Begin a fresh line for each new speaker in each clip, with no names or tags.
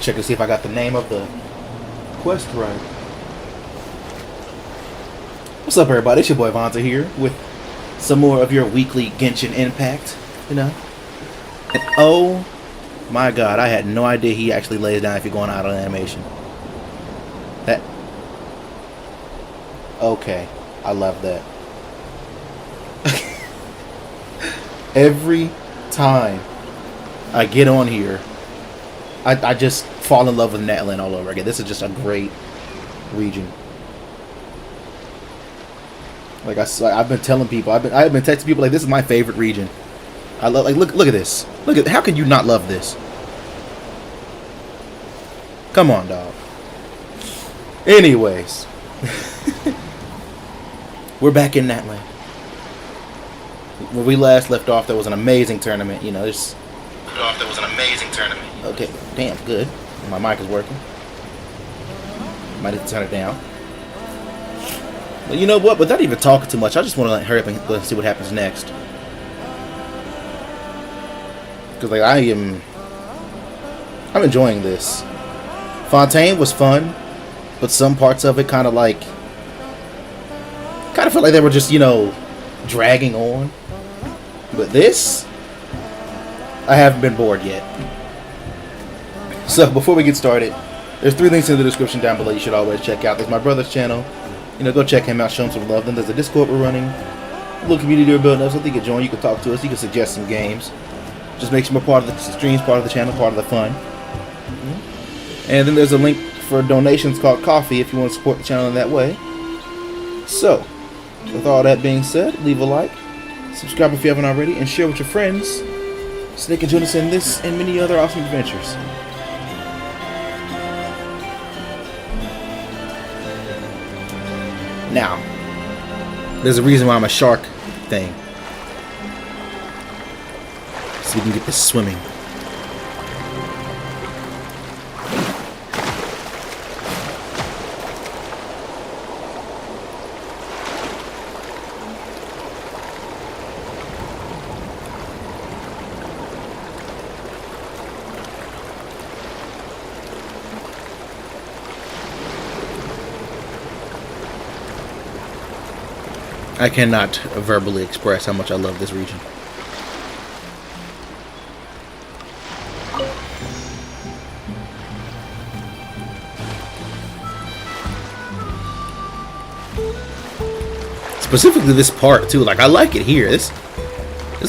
check to see if I got the name of the quest right. What's up, everybody? It's your boy Vonta here with some more of your weekly Genshin Impact, you know. And oh my god, I had no idea he actually lays down if you're going out on animation. That... Okay, I love that. Every time I get on here, I just fall in love with Natlan all over again. This is just a great region. Like I've been telling people, I've been texting people like this is my favorite region. I love, like, look at this. Look at, how can you not love this? Come on, dog. Anyways, we're back in Natlan. When we last left off, there was an amazing tournament. You know, there was an amazing tournament. Okay, damn, good. My mic is working. Might have to turn it down. But you know what? Without even talking too much, I just want to hurry up and go and see what happens next. Because like I'm enjoying this. Fontaine was fun, but some parts of it kind of felt like they were just, you know, dragging on. But this, I haven't been bored yet. So before we get started, there's 3 links in the description down below you should always check out. There's my brother's channel. You know, go check him out, show him some love. Then there's a Discord we're running. A little community we're building up, so you can join, you can talk to us, you can suggest some games. Just makes you more part of the streams, part of the channel, part of the fun. And then there's a link for donations called Coffee if you want to support the channel in that way. So, with all that being said, leave a like, subscribe if you haven't already, and share with your friends so they can join us in this and many other awesome adventures. Now, there's a reason why I'm a shark thing. So we can get this swimming. I cannot verbally express how much I love this region. Specifically this part too, like I like it here. This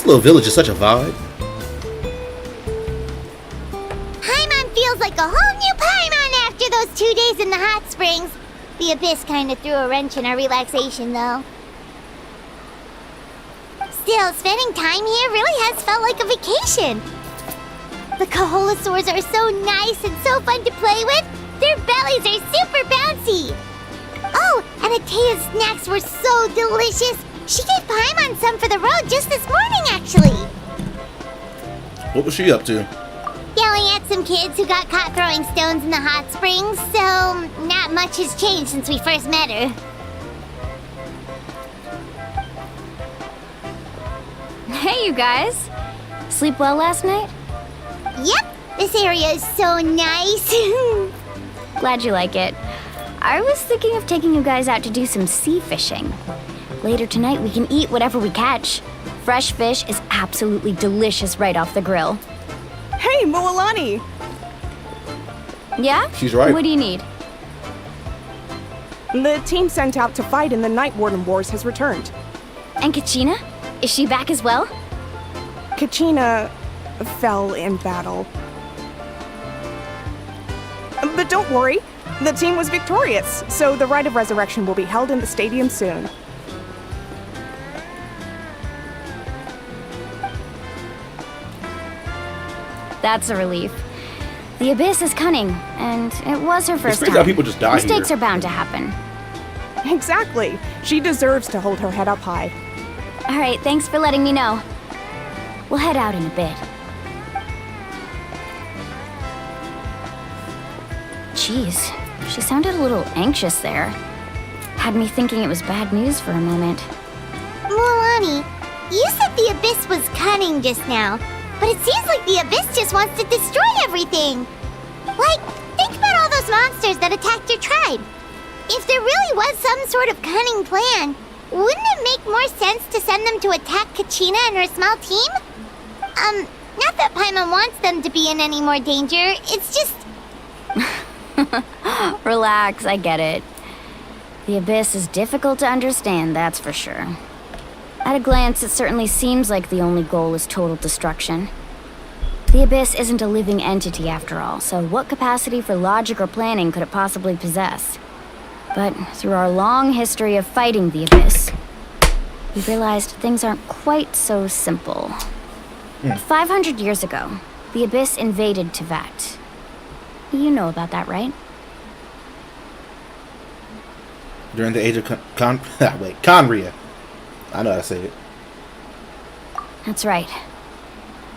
little village is such a vibe.
Paimon feels like a whole new Paimon after those 2 days in the hot springs. The Abyss kind of threw a wrench in our relaxation though. Still, spending time here really has felt like a vacation. The Kaholasaurs are so nice and so fun to play with. Their bellies are super bouncy. Oh, and Atea's snacks were so delicious. She gave Paimon some for the road just this morning, actually.
What was she up to?
Yelling at some kids who got caught throwing stones in the hot springs, so not much has changed since we first met her.
Hey, you guys. Sleep well last night?
Yep, this area is so nice.
Glad you like it. I was thinking of taking you guys out to do some sea fishing. Later tonight, we can eat whatever we catch. Fresh fish is absolutely delicious right off the grill.
Hey, Moalani!
Yeah?
She's right.
What do you need?
The team sent out to fight in the Night Warden Wars has returned.
And Kachina? Is she back as well?
Kachina fell in battle. But don't worry, the team was victorious, so the Rite of Resurrection will be held in the stadium soon.
That's a relief. The Abyss is cunning, and it was her first
It's
time.
how people just die
Mistakes
here.
are bound to happen.
Exactly. She deserves to hold her head up high.
All right, thanks for letting me know. We'll head out in a bit. Jeez, she sounded a little anxious there. Had me thinking it was bad news for a moment.
Moalani, you said the Abyss was cunning just now, but it seems like the Abyss just wants to destroy everything. Like, think about all those monsters that attacked your tribe. If there really was some sort of cunning plan, wouldn't it make more sense to send them to attack Kachina and her small team? Not that Paimon wants them to be in any more danger, it's just...
Relax, I get it. The Abyss is difficult to understand, that's for sure. At a glance, it certainly seems like the only goal is total destruction. The Abyss isn't a living entity after all, so what capacity for logic or planning could it possibly possess? But through our long history of fighting the Abyss, we realized things aren't quite so simple. 500 years ago, the Abyss invaded Tevat. You know about that, right?
During the age of Conria. I know how to say it.
That's right.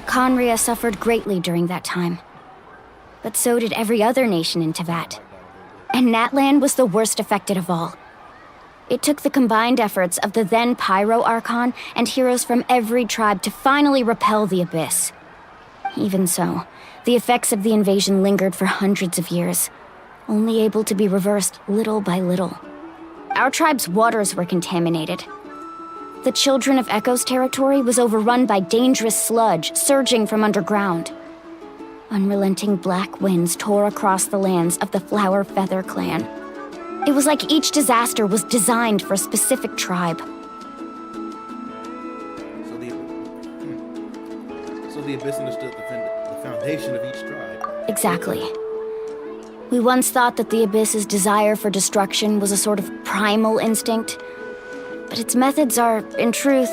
Conria suffered greatly during that time. But so did every other nation in Tevat. And Natlan was the worst affected of all. It took the combined efforts of the then Pyro Archon and heroes from every tribe to finally repel the Abyss. Even so, the effects of the invasion lingered for hundreds of years, only able to be reversed little by little. Our tribe's waters were contaminated. The Children of Echo's territory was overrun by dangerous sludge surging from underground. Unrelenting black winds tore across the lands of the Flower Feather clan. It was like each disaster was designed for a specific tribe.
So the Abyss understood the foundation of each tribe.
Exactly. We once thought that the Abyss's desire for destruction was a sort of primal instinct, but its methods are, in truth,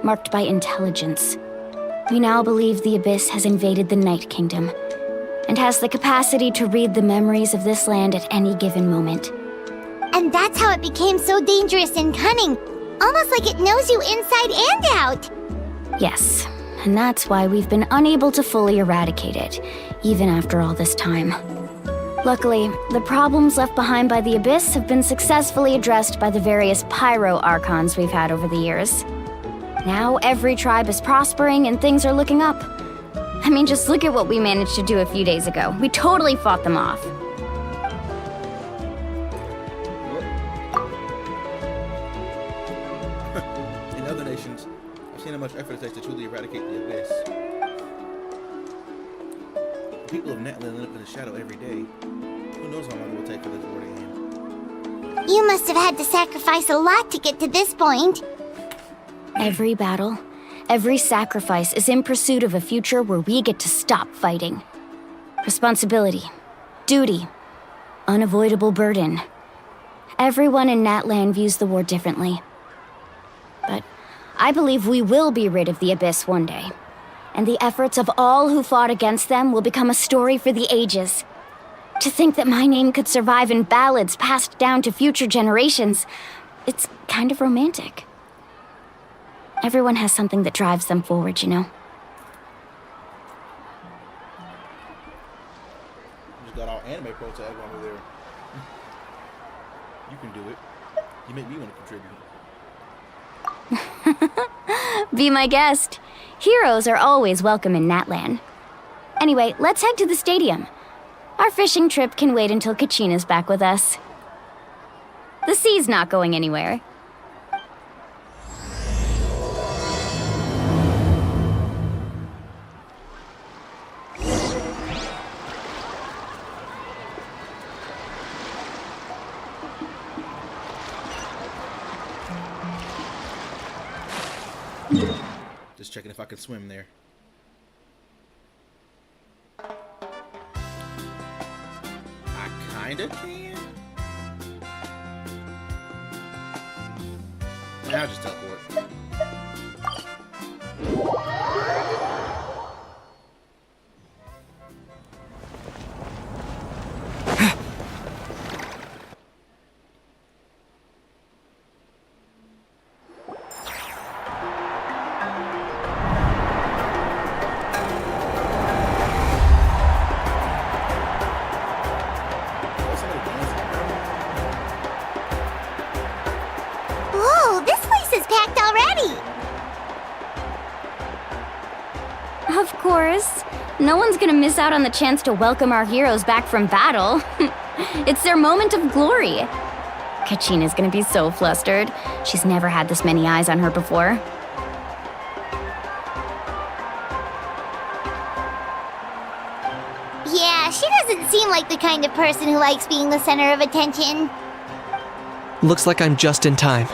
marked by intelligence. We now believe the Abyss has invaded the Night Kingdom, and has the capacity to read the memories of this land at any given moment.
And that's how it became so dangerous and cunning. Almost like it knows you inside and out.
Yes, and that's why we've been unable to fully eradicate it, even after all this time. Luckily, the problems left behind by the Abyss have been successfully addressed by the various Pyro Archons we've had over the years. Now every tribe is prospering and things are looking up. I mean, just look at what we managed to do a few days ago. We totally fought them off.
In other nations, I've seen how much effort it takes to truly eradicate the Abyss. The people of Natlan live in the shadow every day. Who knows how long it will take for this war to end?
You must have had to sacrifice a lot to get to this point.
Every battle, every sacrifice is in pursuit of a future where we get to stop fighting. Responsibility, duty, unavoidable burden. Everyone in Natlan views the war differently. But I believe we will be rid of the Abyss one day. And the efforts of all who fought against them will become a story for the ages. To think that my name could survive in ballads passed down to future generations, it's kind of romantic. Everyone has something that drives them forward, you know?
You just got all anime pro tag over there. You can do it. You make me want to contribute.
Be my guest. Heroes are always welcome in Natlan. Anyway, let's head to the stadium. Our fishing trip can wait until Kachina's back with us. The sea's not going anywhere.
Just checking if I can swim there. I kinda can. Now just teleport.
Whoa, this place is packed already?
Of course. No one's gonna miss out on the chance to welcome our heroes back from battle. It's their moment of glory. Kachina's gonna be so flustered. She's never had this many eyes on her before.
Yeah, she doesn't seem like the kind of person who likes being the center of attention.
Looks like I'm just in time.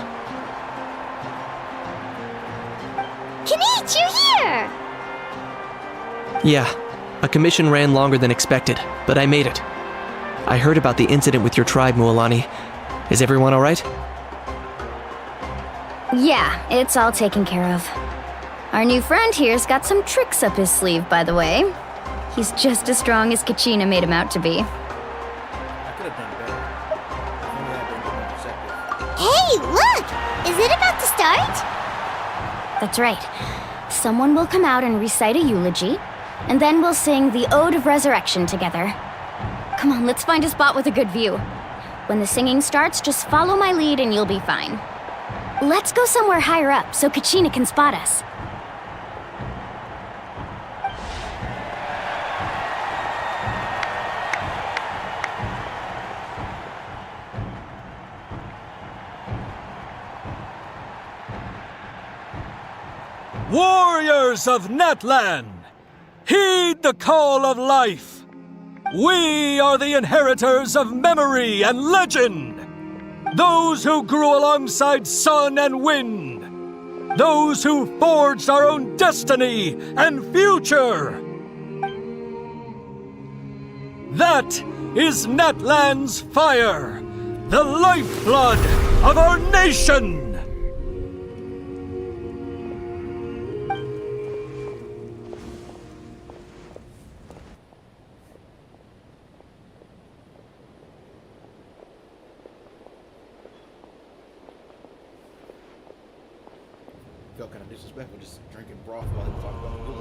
Kinich, you're here!
Yeah, a commission ran longer than expected, but I made it. I heard about the incident with your tribe, Mualani. Is everyone alright?
Yeah, it's all taken care of. Our new friend here's got some tricks up his sleeve, by the way. He's just as strong as Kachina made him out to be.
I could have done better. If only I'd been more perceptive.
Hey, look! Is it about to start?
That's right. Someone will come out and recite a eulogy, and then we'll sing the Ode of Resurrection together. Come on, let's find a spot with a good view. When the singing starts, just follow my lead and you'll be fine. Let's go somewhere higher up so Kachina can spot us.
Warriors of Natlan, heed the call of life. We are the inheritors of memory and legend. Those who grew alongside sun and wind. Those who forged our own destiny and future. That is Natlan's fire, the lifeblood of our nation.
Felt kind of disrespectful just drinking broth while they talk about the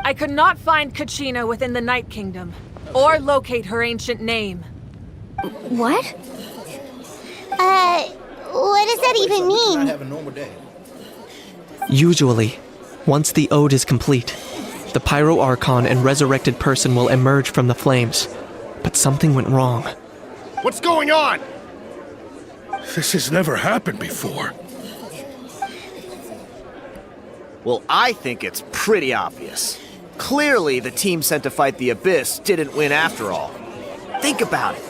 I could not find Kachina within the Night Kingdom, or locate her ancient name.
What?
What does that even
Not
mean?
have a normal day.
Usually, once the ode is complete, the Pyro Archon and resurrected person will emerge from the flames. But something went wrong.
What's going on? This has never happened before.
Well, I think it's pretty obvious. Clearly, the team sent to fight the Abyss didn't win after all. Think about it.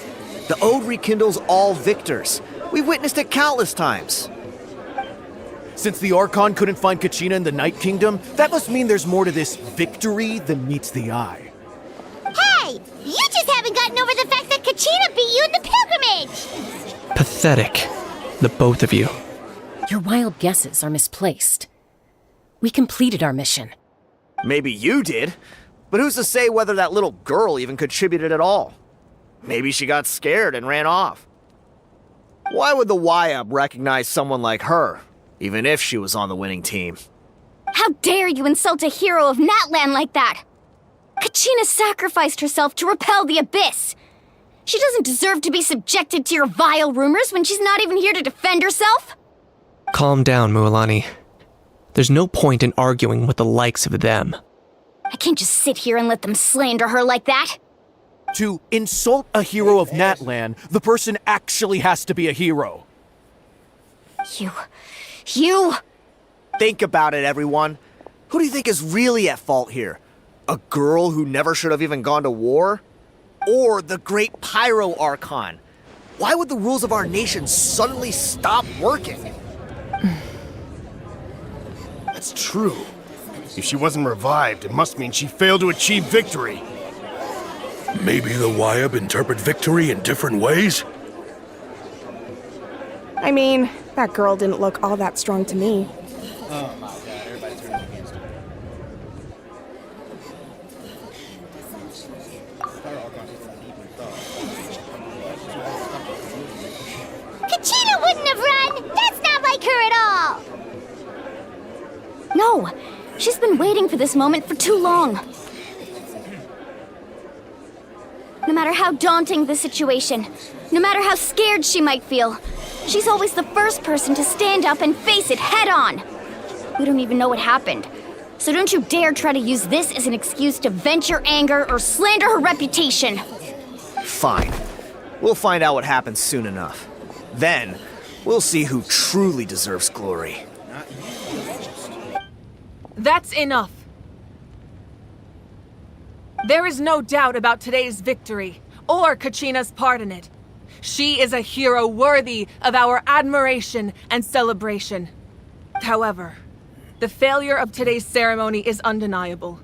The Ode rekindles all victors. We've witnessed it countless times. Since the Archon couldn't find Kachina in the Night Kingdom, that must mean there's more to this victory than meets the eye.
Hey! You just haven't gotten over the fact that Kachina beat you in the pilgrimage!
Pathetic, the both of you.
Your wild guesses are misplaced. We completed our mission.
Maybe you did, but who's to say whether that little girl even contributed at all? Maybe she got scared and ran off. Why would the YUB recognize someone like her, even if she was on the winning team?
How dare you insult a hero of Natlan like that? Kachina sacrificed herself to repel the Abyss. She doesn't deserve to be subjected to your vile rumors when she's not even here to defend herself.
Calm down, Mualani. There's no point in arguing with the likes of them.
I can't just sit here and let them slander her like that.
To insult a hero of Natlan, the person actually has to be a hero.
You!
Think about it, everyone. Who do you think is really at fault here? A girl who never should have even gone to war? Or the great Pyro Archon? Why would the rules of our nation suddenly stop working?
That's true. If she wasn't revived, it must mean she failed to achieve victory. Maybe the Wyab interpret victory in different ways?
I mean, that girl didn't look all that strong to me.
Oh my god, everybody turning against her.
Kachina wouldn't have run! That's not like her at all!
No! She's been waiting for this moment for too long. No matter how daunting the situation, no matter how scared she might feel, she's always the first person to stand up and face it head on. We don't even know what happened. So don't you dare try to use this as an excuse to vent your anger or slander her reputation.
Fine. We'll find out what happens soon enough. Then, we'll see who truly deserves glory.
That's enough. There is no doubt about today's victory, or Kachina's part in it. She is a hero worthy of our admiration and celebration. However, the failure of today's ceremony is undeniable.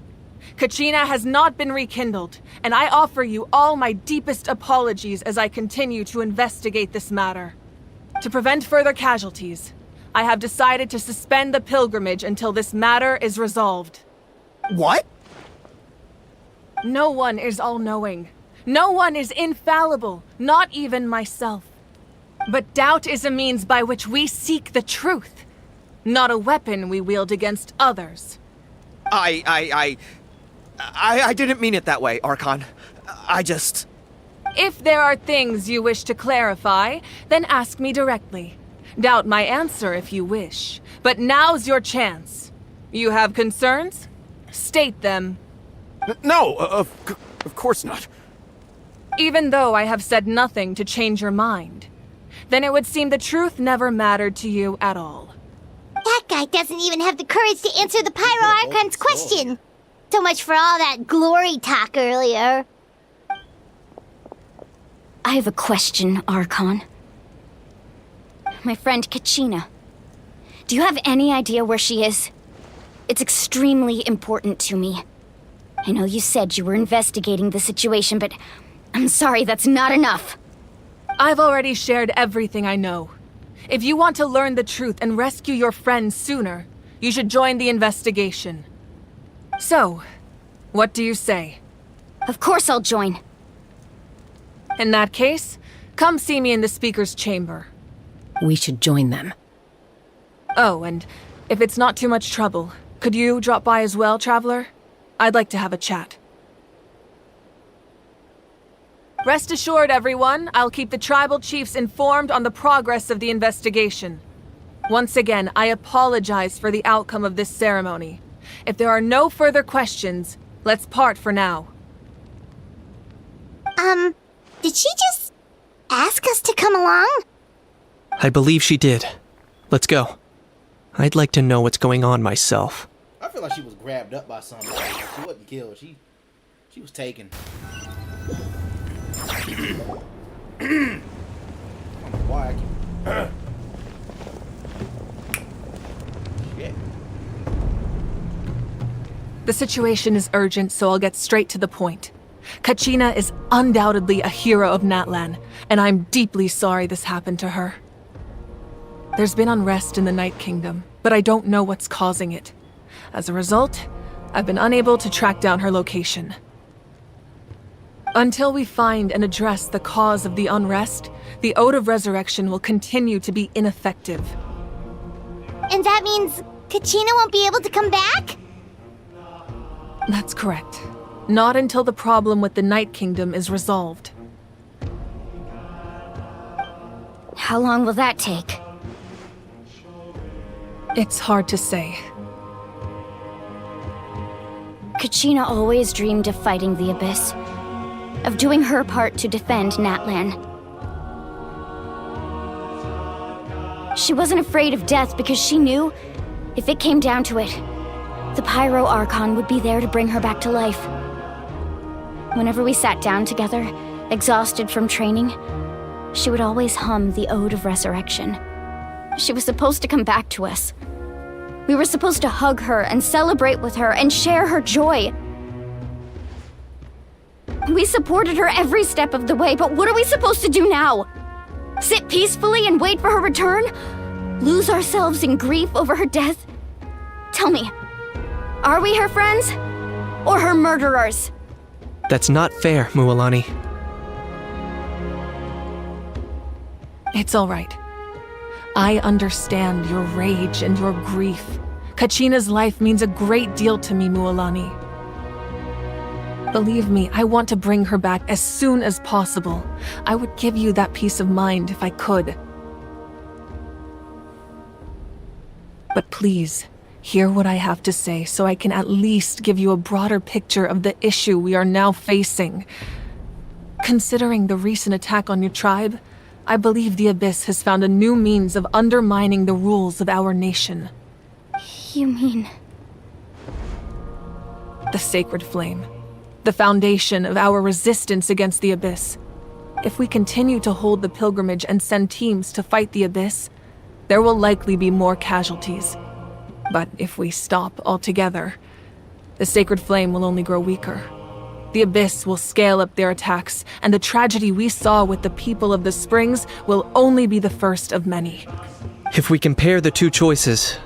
Kachina has not been rekindled, and I offer you all my deepest apologies as I continue to investigate this matter. To prevent further casualties, I have decided to suspend the pilgrimage until this matter is resolved.
What?
No one is all-knowing. No one is infallible, not even myself. But doubt is a means by which we seek the truth, not a weapon we wield against others.
I didn't mean it that way, Archon. I just...
If there are things you wish to clarify, then ask me directly. Doubt my answer if you wish. But now's your chance. You have concerns? State them.
No, of course not.
Even though I have said nothing to change your mind, then it would seem the truth never mattered to you at all.
That guy doesn't even have the courage to answer the Pyro Archon's question. So much for all that glory talk earlier.
I have a question, Archon. My friend Kachina. Do you have any idea where she is? It's extremely important to me. I know you said you were investigating the situation, but I'm sorry, that's not enough.
I've already shared everything I know. If you want to learn the truth and rescue your friends sooner, you should join the investigation. So, what do you say?
Of course I'll join.
In that case, come see me in the speaker's chamber.
We should join them.
Oh, and if it's not too much trouble, could you drop by as well, Traveler? I'd like to have a chat. Rest assured, everyone, I'll keep the tribal chiefs informed on the progress of the investigation. Once again, I apologize for the outcome of this ceremony. If there are no further questions, let's part for now.
Did she just ask us to come along?
I believe she did. Let's go. I'd like to know what's going on myself.
I feel like she was grabbed up by somebody. She wasn't killed. She was taken. I don't know why I keep... Shit.
The situation is urgent, so I'll get straight to the point. Kachina is undoubtedly a hero of Natlan, and I'm deeply sorry this happened to her. There's been unrest in the Night Kingdom, but I don't know what's causing it. As a result, I've been unable to track down her location. Until we find and address the cause of the unrest, the Ode of Resurrection will continue to be ineffective.
And that means Kachina won't be able to come back?
That's correct. Not until the problem with the Night Kingdom is resolved.
How long will that take?
It's hard to say.
Kachina always dreamed of fighting the Abyss, of doing her part to defend Natlan. She wasn't afraid of death because she knew, if it came down to it, the Pyro Archon would be there to bring her back to life. Whenever we sat down together, exhausted from training, she would always hum the Ode of Resurrection. She was supposed to come back to us. We were supposed to hug her and celebrate with her and share her joy. We supported her every step of the way, but what are we supposed to do now? Sit peacefully and wait for her return? Lose ourselves in grief over her death? Tell me, are we her friends? Or her murderers?
That's not fair, Mualani.
It's all right. I understand your rage and your grief. Kachina's life means a great deal to me, Mualani. Believe me, I want to bring her back as soon as possible. I would give you that peace of mind if I could. But please, hear what I have to say so I can at least give you a broader picture of the issue we are now facing. Considering the recent attack on your tribe, I believe the Abyss has found a new means of undermining the rules of our nation.
You mean...
The Sacred Flame. The foundation of our resistance against the Abyss. If we continue to hold the pilgrimage and send teams to fight the Abyss, there will likely be more casualties. But if we stop altogether, the Sacred Flame will only grow weaker. The Abyss will scale up their attacks, and the tragedy we saw with the people of the Springs will only be the first of many.
If we compare the two choices,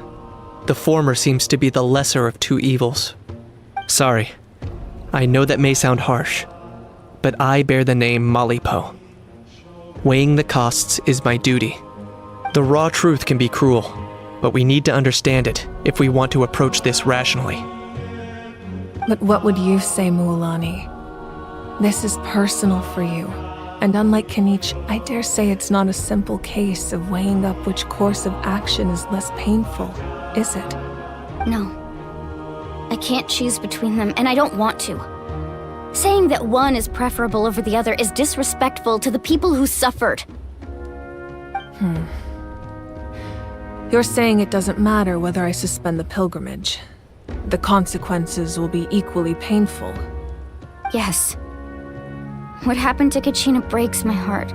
the former seems to be the lesser of two evils. Sorry, I know that may sound harsh, but I bear the name Malipo. Weighing the costs is my duty. The raw truth can be cruel, but we need to understand it if we want to approach this rationally.
But what would you say, Mualani? This is personal for you, and unlike Kanich, I dare say it's not a simple case of weighing up which course of action is less painful, is it?
No. I can't choose between them, and I don't want to. Saying that one is preferable over the other is disrespectful to the people who suffered.
You're saying it doesn't matter whether I suspend the pilgrimage. The consequences will be equally painful.
Yes. What happened to Kachina breaks my heart.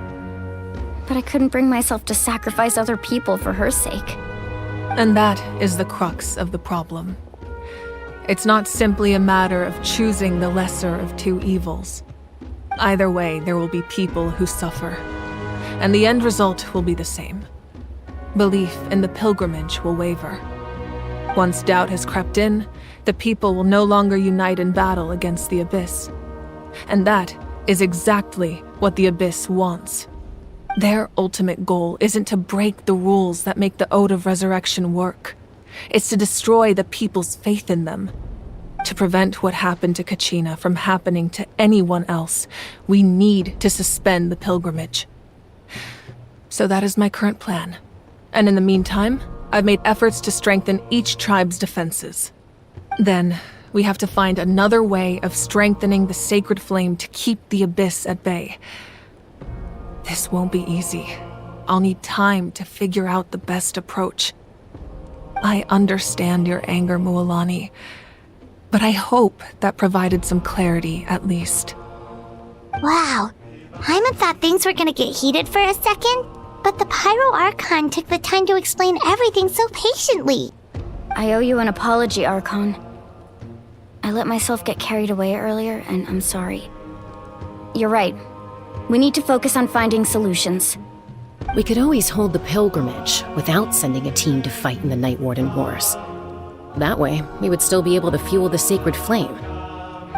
But I couldn't bring myself to sacrifice other people for her sake.
And that is the crux of the problem. It's not simply a matter of choosing the lesser of two evils. Either way, there will be people who suffer. And the end result will be the same. Belief in the pilgrimage will waver. Once doubt has crept in, the people will no longer unite in battle against the Abyss. And that is exactly what the Abyss wants. Their ultimate goal isn't to break the rules that make the Ode of Resurrection work. It's to destroy the people's faith in them. To prevent what happened to Kachina from happening to anyone else, we need to suspend the pilgrimage. So that is my current plan. And in the meantime, I've made efforts to strengthen each tribe's defenses. Then, we have to find another way of strengthening the Sacred Flame to keep the Abyss at bay. This won't be easy. I'll need time to figure out the best approach. I understand your anger, Mualani, but I hope that provided some clarity at least.
Wow. Hyman thought things were gonna get heated for a second, but the Pyro Archon took the time to explain everything so patiently.
I owe you an apology, Archon. I let myself get carried away earlier, and I'm sorry. You're right. We need to focus on finding solutions.
We could always hold the pilgrimage without sending a team to fight in the Night Warden Wars. That way, we would still be able to fuel the Sacred Flame.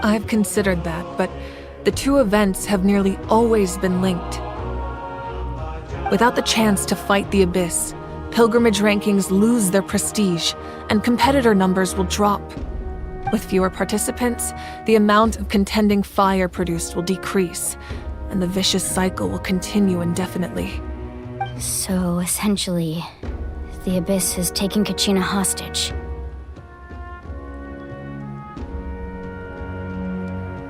I've considered that, but the two events have nearly always been linked. Without the chance to fight the Abyss, pilgrimage rankings lose their prestige, and competitor numbers will drop. With fewer participants, the amount of contending fire produced will decrease, and the vicious cycle will continue indefinitely.
So, essentially, the Abyss has taken Kachina hostage.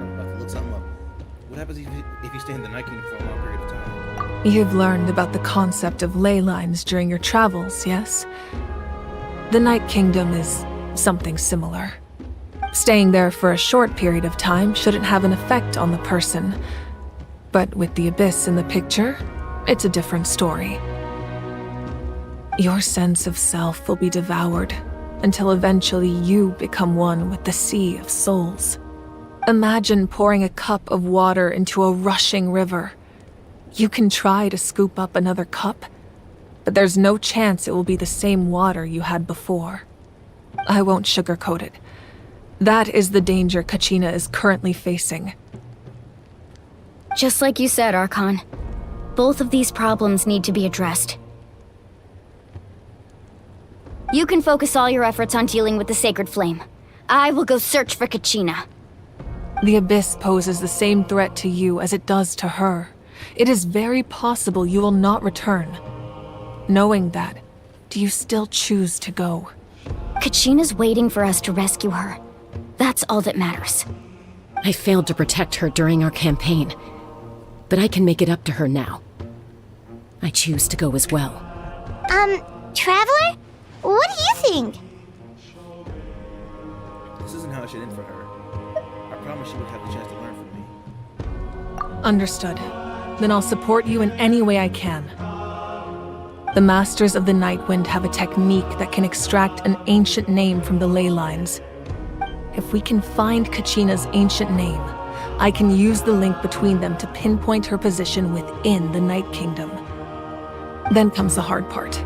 I'm about to look something up. What happens if you stay in the Night Kingdom for a long period of time?
You've learned about the concept of ley lines during your travels, yes? The Night Kingdom is something similar. Staying there for a short period of time shouldn't have an effect on the person. But with the Abyss in the picture, it's a different story. Your sense of self will be devoured until eventually you become one with the Sea of Souls. Imagine pouring a cup of water into a rushing river. You can try to scoop up another cup, but there's no chance it will be the same water you had before. I won't sugarcoat it. That is the danger Kachina is currently facing.
Just like you said, Archon. Both of these problems need to be addressed. You can focus all your efforts on dealing with the Sacred Flame. I will go search for Kachina.
The Abyss poses the same threat to you as it does to her. It is very possible you will not return. Knowing that, do you still choose to go?
Kachina's waiting for us to rescue her. That's all that matters.
I failed to protect her during our campaign, but I can make it up to her now. I choose to go as well.
Traveler? What do you think?
This isn't how it should end for her. I promise she would have the chance to learn from me.
Understood. Then I'll support you in any way I can. The Masters of the Nightwind have a technique that can extract an ancient name from the ley lines. If we can find Kachina's ancient name, I can use the link between them to pinpoint her position within the Night Kingdom. Then comes the hard part.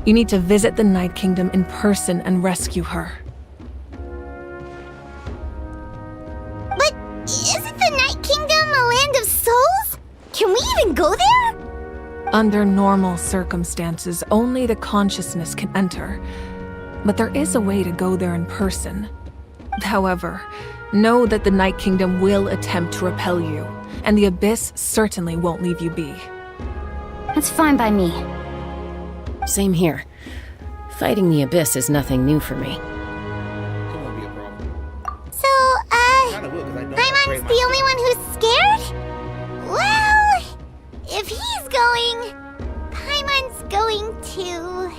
You need to visit the Night Kingdom in person and rescue her.
But isn't the Night Kingdom a land of souls? Can we even go there?
Under normal circumstances, only the consciousness can enter. But there is a way to go there in person. However, know that the Night Kingdom will attempt to repel you, and the Abyss certainly won't leave you be.
That's fine by me.
Same here. Fighting the Abyss is nothing new for me.
It won't be a problem.
So,
Kinda will, 'cause I don't
Paimon's
upgrade
the only one who's scared? Well, if he's going, Paimon's going too.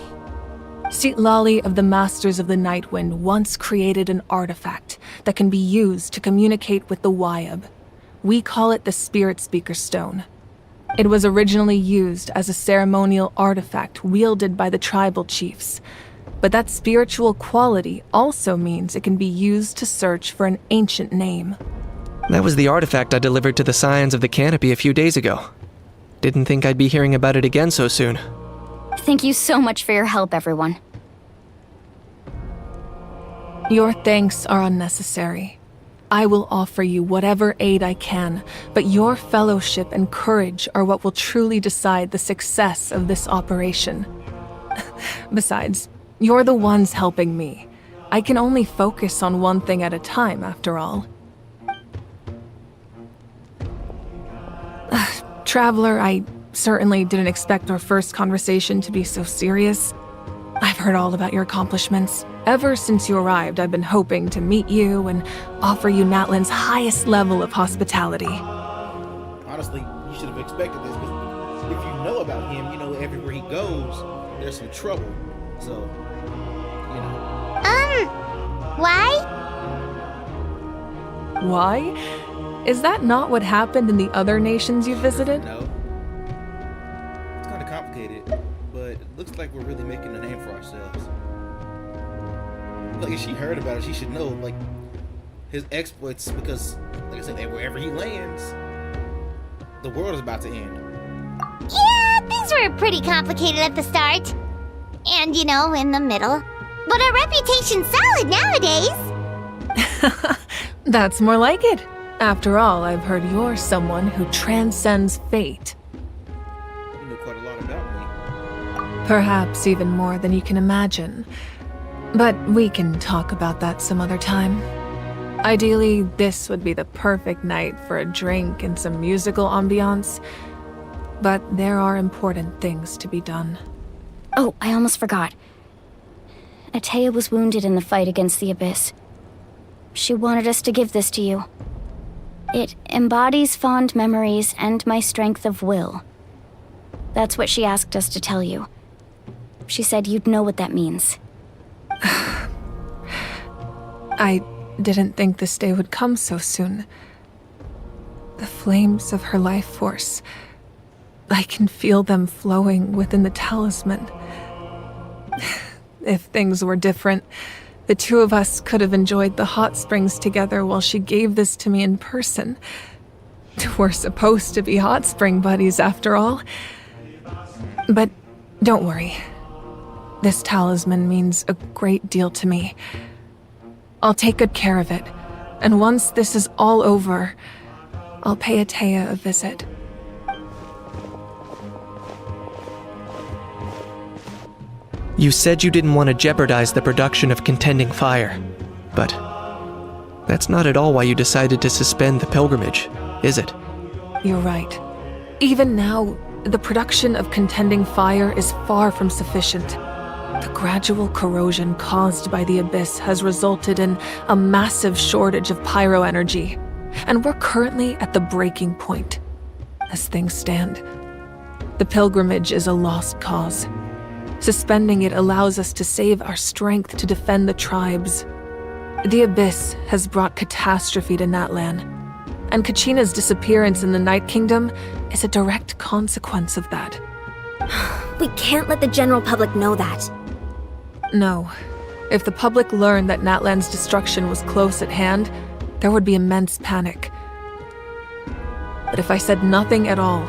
Lali of the Masters of the Nightwind once created an artifact that can be used to communicate with the Wyab. We call it the Spirit Speaker Stone. It was originally used as a ceremonial artifact wielded by the tribal chiefs, but that spiritual quality also means it can be used to search for an ancient name.
That was the artifact I delivered to the Scions of the Canopy a few days ago. Didn't think I'd be hearing about it again so soon.
Thank you so much for your help, everyone.
Your thanks are unnecessary. I will offer you whatever aid I can, but your fellowship and courage are what will truly decide the success of this operation. Besides, you're the ones helping me. I can only focus on one thing at a time, after all. Traveler, I certainly didn't expect our first conversation to be so serious. I've heard all about your accomplishments. Ever since you arrived, I've been hoping to meet you and offer you Natlan's highest level of hospitality.
Honestly, you should have expected this, because if you know about him, you know everywhere he goes, there's some trouble. So, you know.
Why?
Why? Is that not what happened in the other nations you visited?
No. It's kind of complicated, but it looks like we're really making a name for ourselves. Like, if she heard about it, she should know, like, his exploits, because, like I said, wherever he lands, the world is about to end.
Yeah, things were pretty complicated at the start. And, you know, in the middle. But our reputation's solid nowadays.
That's more like it. After all, I've heard you're someone who transcends fate.
You know quite a lot about me.
Perhaps even more than you can imagine. But we can talk about that some other time. Ideally, this would be the perfect night for a drink and some musical ambiance. But there are important things to be done.
Oh, I almost forgot. Atea was wounded in the fight against the Abyss. She wanted us to give this to you. It embodies fond memories and my strength of will. That's what she asked us to tell you. She said you'd know what that means.
I didn't think this day would come so soon. The flames of her life force. I can feel them flowing within the talisman. If things were different, the two of us could have enjoyed the hot springs together while she gave this to me in person. We're supposed to be hot spring buddies after all. But don't worry. This talisman means a great deal to me. I'll take good care of it, and once this is all over, I'll pay Atea a visit.
You said you didn't want to jeopardize the production of Contending Fire, but that's not at all why you decided to suspend the pilgrimage, is it?
You're right. Even now, the production of Contending Fire is far from sufficient. The gradual corrosion caused by the Abyss has resulted in a massive shortage of pyro energy, and we're currently at the breaking point. As things stand, the pilgrimage is a lost cause. Suspending it allows us to save our strength to defend the tribes. The Abyss has brought catastrophe to Natlan, and Kachina's disappearance in the Night Kingdom is a direct consequence of that.
We can't let the general public know that.
No. If the public learned that Natlan's destruction was close at hand, there would be immense panic. But if I said nothing at all,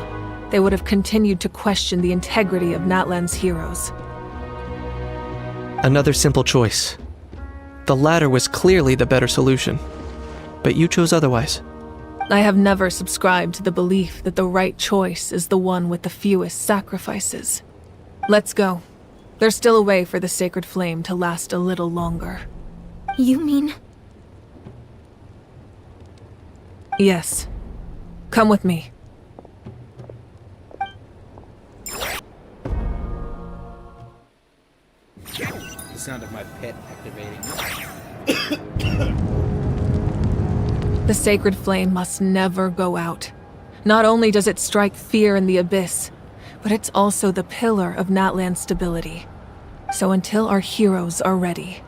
they would have continued to question the integrity of Natlan's heroes.
Another simple choice. The latter was clearly the better solution, but you chose otherwise.
I have never subscribed to the belief that the right choice is the one with the fewest sacrifices. Let's go. There's still a way for the sacred flame to last a little longer.
You mean?
Yes. Come with me.
The sound of my pet activating.
The sacred flame must never go out. Not only does it strike fear in the Abyss, but it's also the pillar of Natlan's stability. So until our heroes are ready,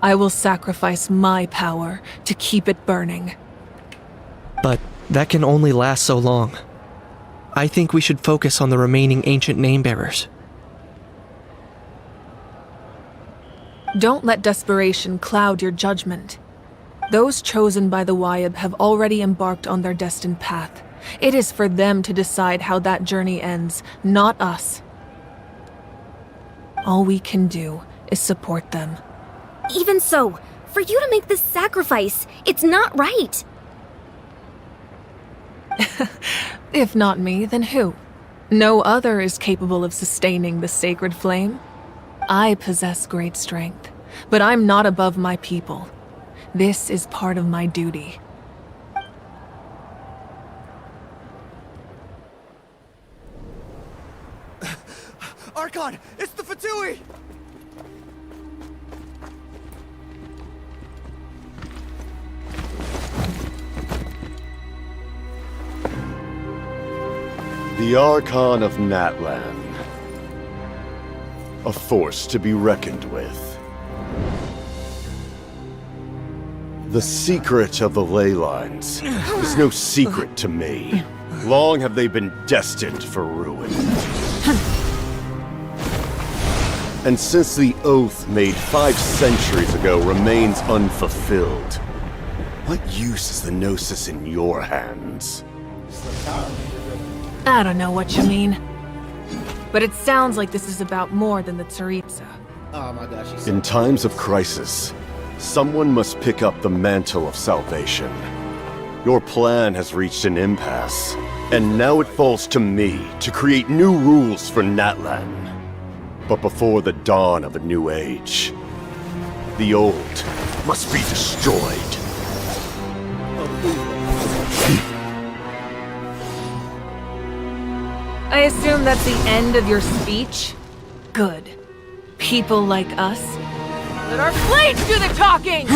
I will sacrifice my power to keep it burning.
But that can only last so long. I think we should focus on the remaining ancient name-bearers.
Don't let desperation cloud your judgment. Those chosen by the Wayab have already embarked on their destined path. It is for them to decide how that journey ends, not us. All we can do is support them.
Even so, for you to make this sacrifice, it's not right.
If not me, then who? No other is capable of sustaining the sacred flame. I possess great strength, but I'm not above my people. This is part of my duty.
Archon, it's the Fatui!
The Archon of Natlan. A force to be reckoned with. The secret of the ley lines is no secret to me. Long have they been destined for ruin. And since the oath made 5 centuries ago remains unfulfilled, what use is the Gnosis in your hands?
I don't know what you mean. But it sounds like this is about more than the Tsaritsa.
Oh my gosh, she's
In times of crisis, someone must pick up the mantle of salvation. Your plan has reached an impasse, and now it falls to me to create new rules for Natlan. But before the dawn of a new age, the old must be destroyed.
I assume that's the end of your speech? Good. People like us. Let our blades do the talking!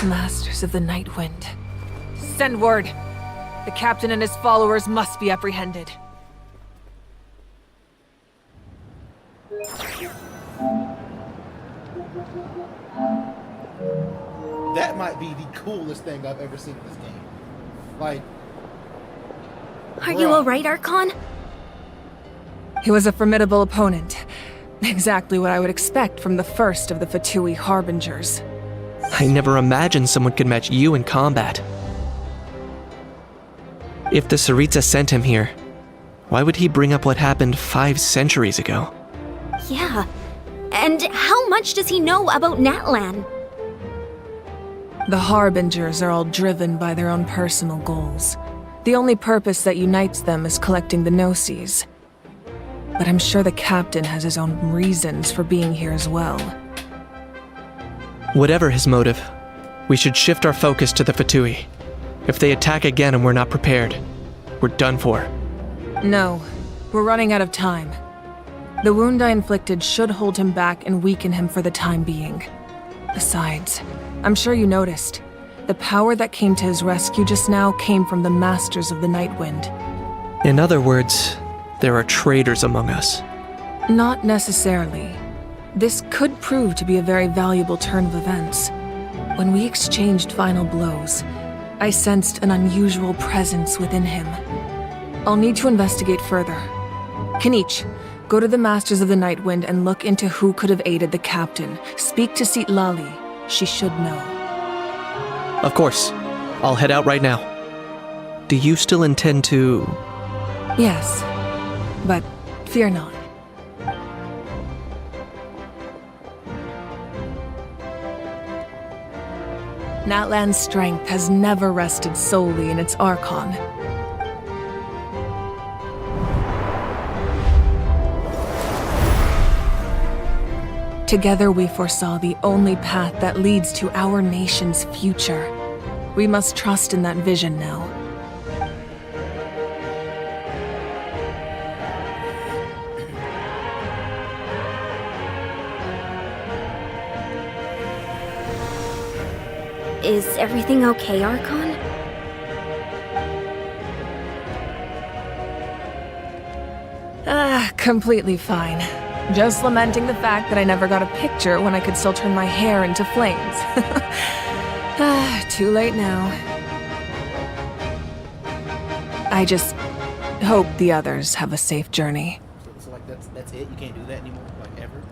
Masters of the Night Wind. Send word. The captain and his followers must be apprehended.
That might be the coolest thing I've ever seen in this game. Like,
Are you alright, Archon?
He was a formidable opponent. Exactly what I would expect from the first of the Fatui Harbingers.
I never imagined someone could match you in combat. If the Saritsa sent him here, why would he bring up what happened 5 centuries ago?
Yeah. And how much does he know about Natlan?
The Harbingers are all driven by their own personal goals. The only purpose that unites them is collecting the Gnosis. But I'm sure the captain has his own reasons for being here as well.
Whatever his motive, we should shift our focus to the Fatui. If they attack again and we're not prepared, we're done for.
No, we're running out of time. The wound I inflicted should hold him back and weaken him for the time being. Besides, I'm sure you noticed, the power that came to his rescue just now came from the Masters of the Night Wind.
In other words, there are traitors among us.
Not necessarily. This could prove to be a very valuable turn of events. When we exchanged final blows, I sensed an unusual presence within him. I'll need to investigate further. Kanich, go to the Masters of the Night Wind and look into who could have aided the captain. Speak to Sitlali. She should know.
Of course. I'll head out right now. Do you still intend to...
Yes, but fear not. Natlan's strength has never rested solely in its Archon. Together we foresaw the only path that leads to our nation's future. We must trust in that vision now.
Is everything okay, Archon?
Completely fine. Just lamenting the fact that I never got a picture when I could still turn my hair into flames. Too late now. I just hope the others have a safe journey.
So like that's it? You can't do that anymore? Like ever?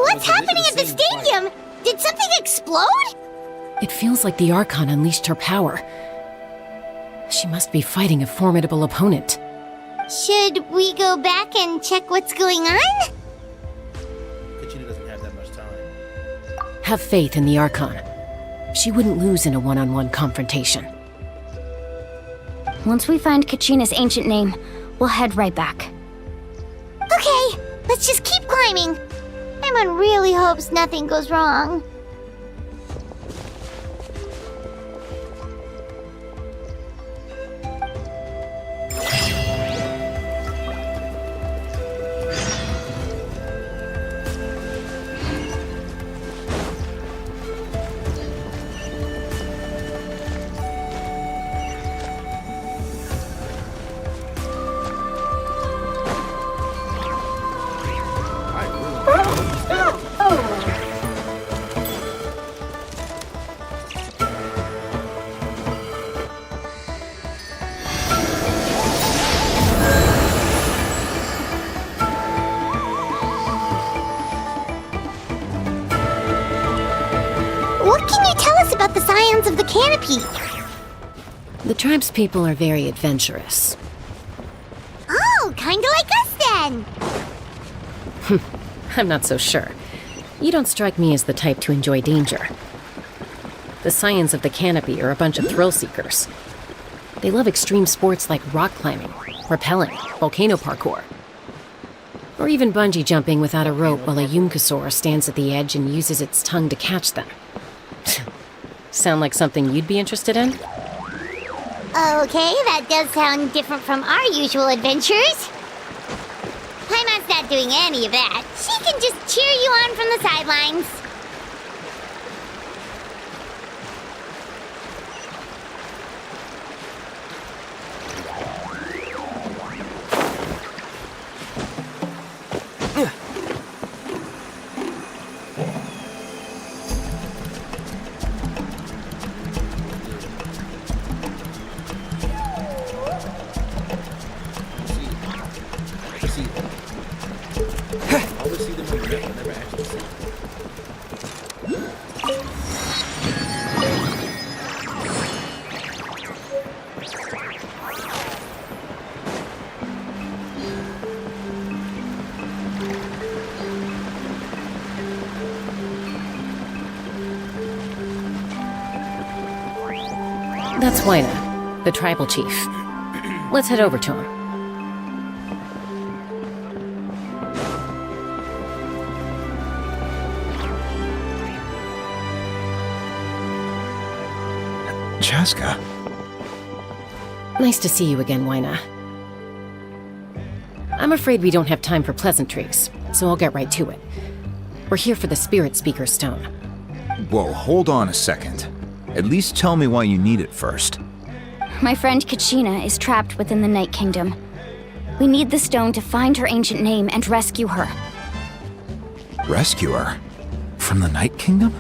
What's happening at the stadium? Did something explode?
It feels like the Archon unleashed her power. She must be fighting a formidable opponent.
Should we go back and check what's going on?
Kachina doesn't have that much time.
Have faith in the Archon. She wouldn't lose in a one-on-one confrontation.
Once we find Kachina's ancient name, we'll head right back.
Okay, let's just keep climbing. Everyone really hopes nothing goes wrong. What can you tell us about the Scions of the Canopy?
The tribe's people are very adventurous.
kinda like us then.
I'm not so sure. You don't strike me as the type to enjoy danger. The Scions of the Canopy are a bunch of thrill seekers. They love extreme sports like rock climbing, rappelling, volcano parkour, or even bungee jumping without a rope while a Yumkasaur stands at the edge and uses its tongue to catch them. Sound like something you'd be interested in?
Okay, that does sound different from our usual adventures. Paimon's not doing any of that. She can just cheer you on from the sidelines.
That's Wyna, the tribal chief. Let's head over to him.
Chaska.
Nice to see you again, Wyna. I'm afraid we don't have time for pleasantries, so I'll get right to it. We're here for the Spirit Speaker Stone.
Whoa, hold on a second. At least tell me why you need it first.
My friend Kachina is trapped within the Night Kingdom. We need the stone to find her ancient name and rescue her.
Rescue her? From the Night Kingdom?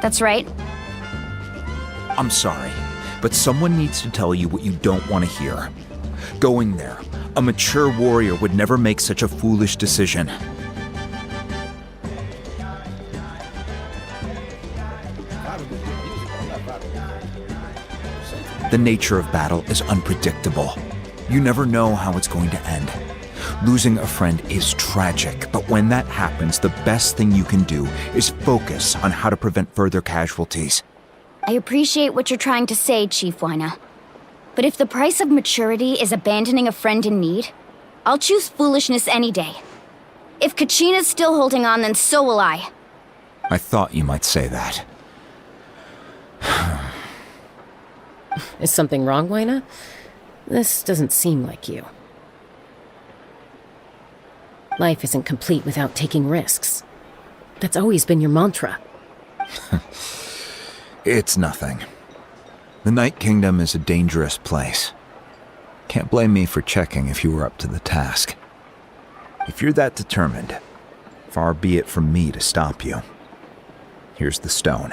That's right.
I'm sorry, but someone needs to tell you what you don't want to hear. Going there, a mature warrior would never make such a foolish decision. The nature of battle is unpredictable. You never know how it's going to end. Losing a friend is tragic, but when that happens, the best thing you can do is focus on how to prevent further casualties.
I appreciate what you're trying to say, Chief Wyna. But if the price of maturity is abandoning a friend in need, I'll choose foolishness any day. If Kachina's still holding on, then so will I.
I thought you might say that.
Is something wrong, Wyna? This doesn't seem like you. Life isn't complete without taking risks. That's always been your mantra.
It's nothing. The Night Kingdom is a dangerous place. Can't blame me for checking if you were up to the task. If you're that determined, far be it from me to stop you. Here's the stone.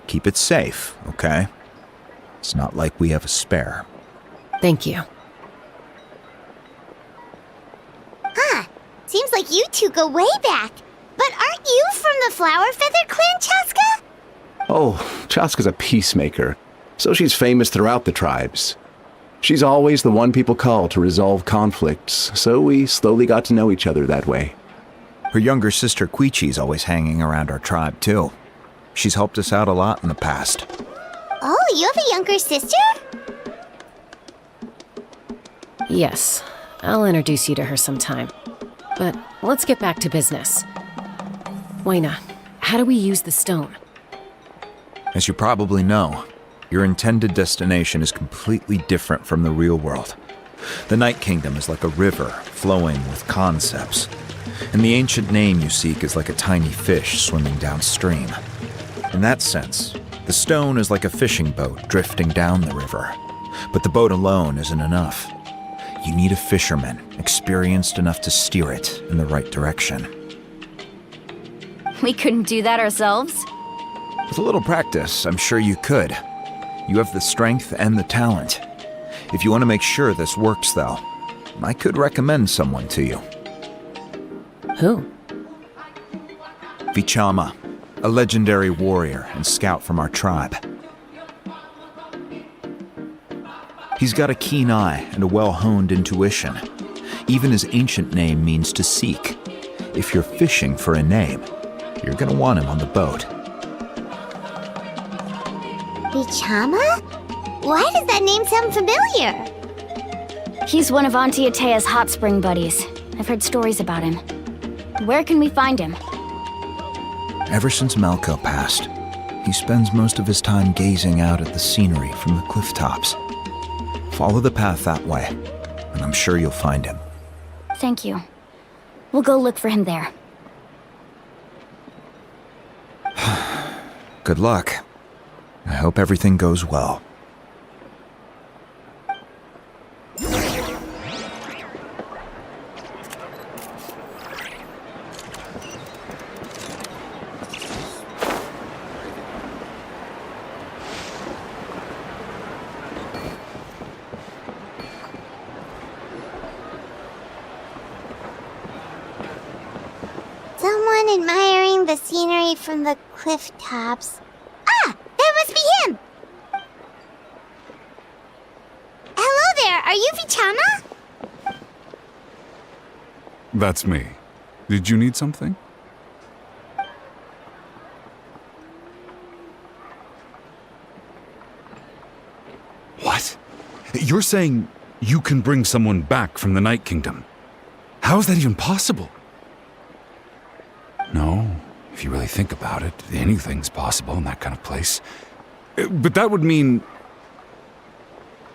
Keep it safe, okay? It's not like we have a spare.
Thank you.
Huh. Seems like you two go way back. But aren't you from the Flower Feather Clan, Chaska?
Oh, Chaska's a peacemaker, so she's famous throughout the tribes. She's always the one people call to resolve conflicts, so we slowly got to know each other that way.
Her younger sister Quichi's always hanging around our tribe, too. She's helped us out a lot in the past.
Oh, you have a younger sister?
Yes, I'll introduce you to her sometime. But let's get back to business. Wyna, how do we use the stone?
As you probably know, your intended destination is completely different from the real world. The Night Kingdom is like a river flowing with concepts, and the ancient name you seek is like a tiny fish swimming downstream. In that sense, the stone is like a fishing boat drifting down the river, but the boat alone isn't enough. You need a fisherman experienced enough to steer it in the right direction.
We couldn't do that ourselves?
With a little practice, I'm sure you could. You have the strength and the talent. If you want to make sure this works, though, I could recommend someone to you.
Who?
Vichama, a legendary warrior and scout from our tribe. He's got a keen eye and a well-honed intuition. Even his ancient name means to seek. If you're fishing for a name, you're gonna want him on the boat.
Vichama? Why does that name sound familiar?
He's one of Auntie Atea's hot spring buddies. I've heard stories about him. Where can we find him?
Ever since Malco passed, he spends most of his time gazing out at the scenery from the cliff tops. Follow the path that way, and I'm sure you'll find him.
Thank you. We'll go look for him there.
Good luck. I hope everything goes well.
Someone admiring the scenery from the cliff tops. Ah! That must be him! Hello there, are you Vichama?
That's me. Did you need something? What? You're saying you can bring someone back from the Night Kingdom? How is that even possible? No, if you really think about it, anything's possible in that kind of place. But that would mean...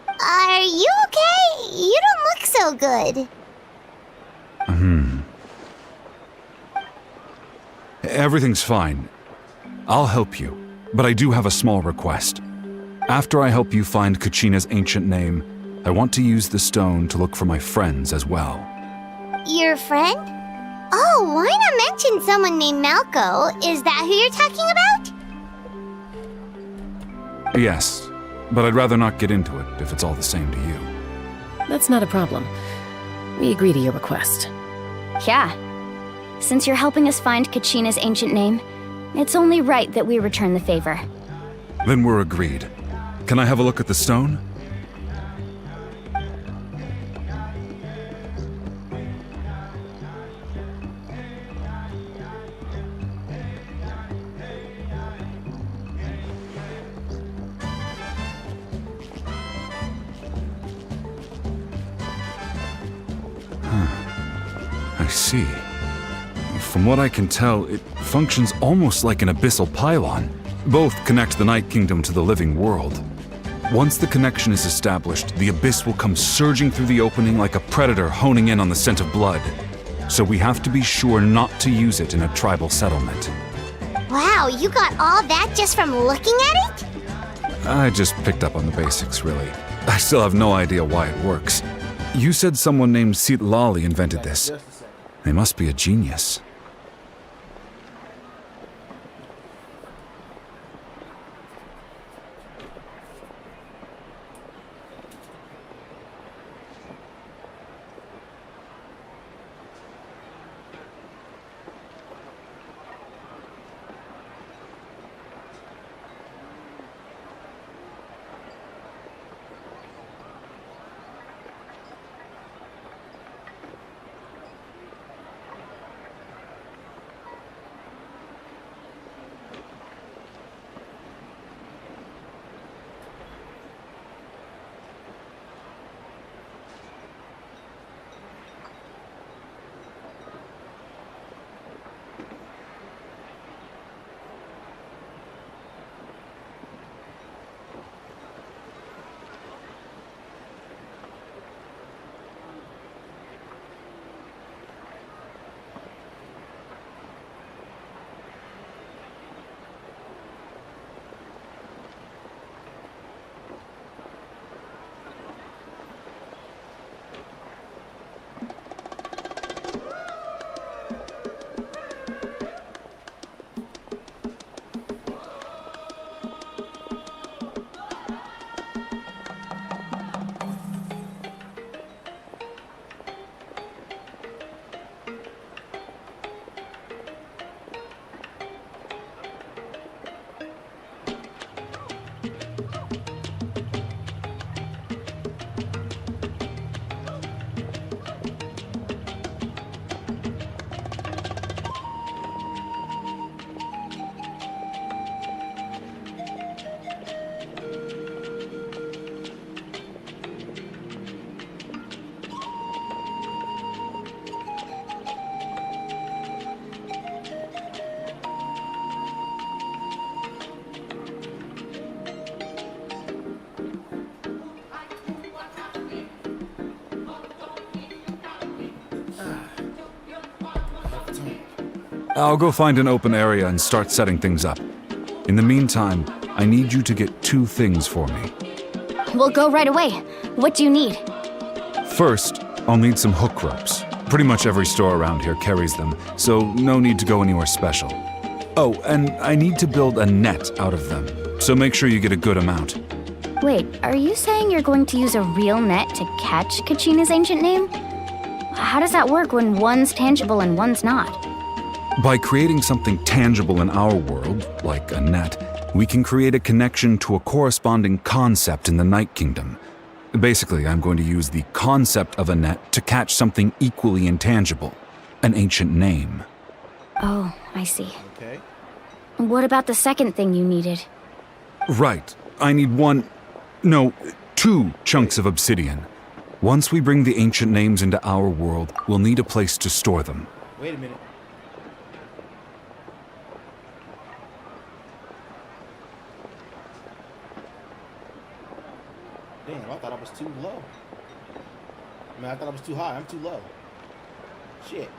Are you okay? You don't look so good.
Everything's fine. I'll help you, but I do have a small request. After I help you find Kachina's ancient name, I want to use the stone to look for my friends as well.
Your friend? Oh, why not mention someone named Malco? Is that who you're talking about?
Yes, but I'd rather not get into it if it's all the same to you.
That's not a problem. We agree to your request.
Yeah. Since you're helping us find Kachina's ancient name, it's only right that we return the favor.
Then we're agreed. Can I have a look at the stone? I see. From what I can tell, it functions almost like an abyssal pylon. Both connect the Night Kingdom to the living world. Once the connection is established, the abyss will come surging through the opening like a predator honing in on the scent of blood. So we have to be sure not to use it in a tribal settlement.
Wow, you got all that just from looking at it?
I just picked up on the basics, really. I still have no idea why it works. You said someone named Lali invented this. They must be a genius. I'll go find an open area and start setting things up. In the meantime, I need you to get 2 things for me.
We'll go right away. What do you need?
First, I'll need some hook ropes. Pretty much every store around here carries them, so no need to go anywhere special. Oh, and I need to build a net out of them, so make sure you get a good amount.
Wait, are you saying you're going to use a real net to catch Kachina's ancient name? How does that work when one's tangible and one's not?
By creating something tangible in our world, like a net, we can create a connection to a corresponding concept in the Night Kingdom. Basically, I'm going to use the concept of a net to catch something equally intangible, an ancient name.
Oh, I see.
Okay.
What about the second thing you needed?
Right. I need 2 chunks of obsidian. Once we bring the ancient names into our world, we'll need a place to store them.
Wait a minute. Damn, I thought I was too low. I mean, I thought I was too high. I'm too low. Shit.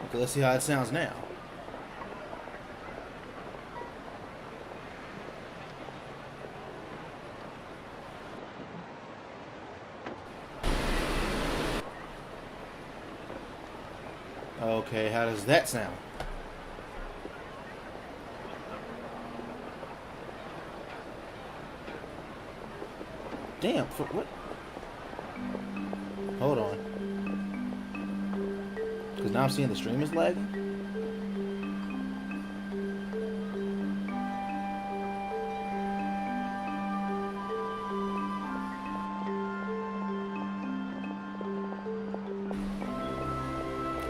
Okay, let's see how it sounds now. Okay, how does that sound? Damn, for what? Hold on. Because now I'm seeing the stream is lagging?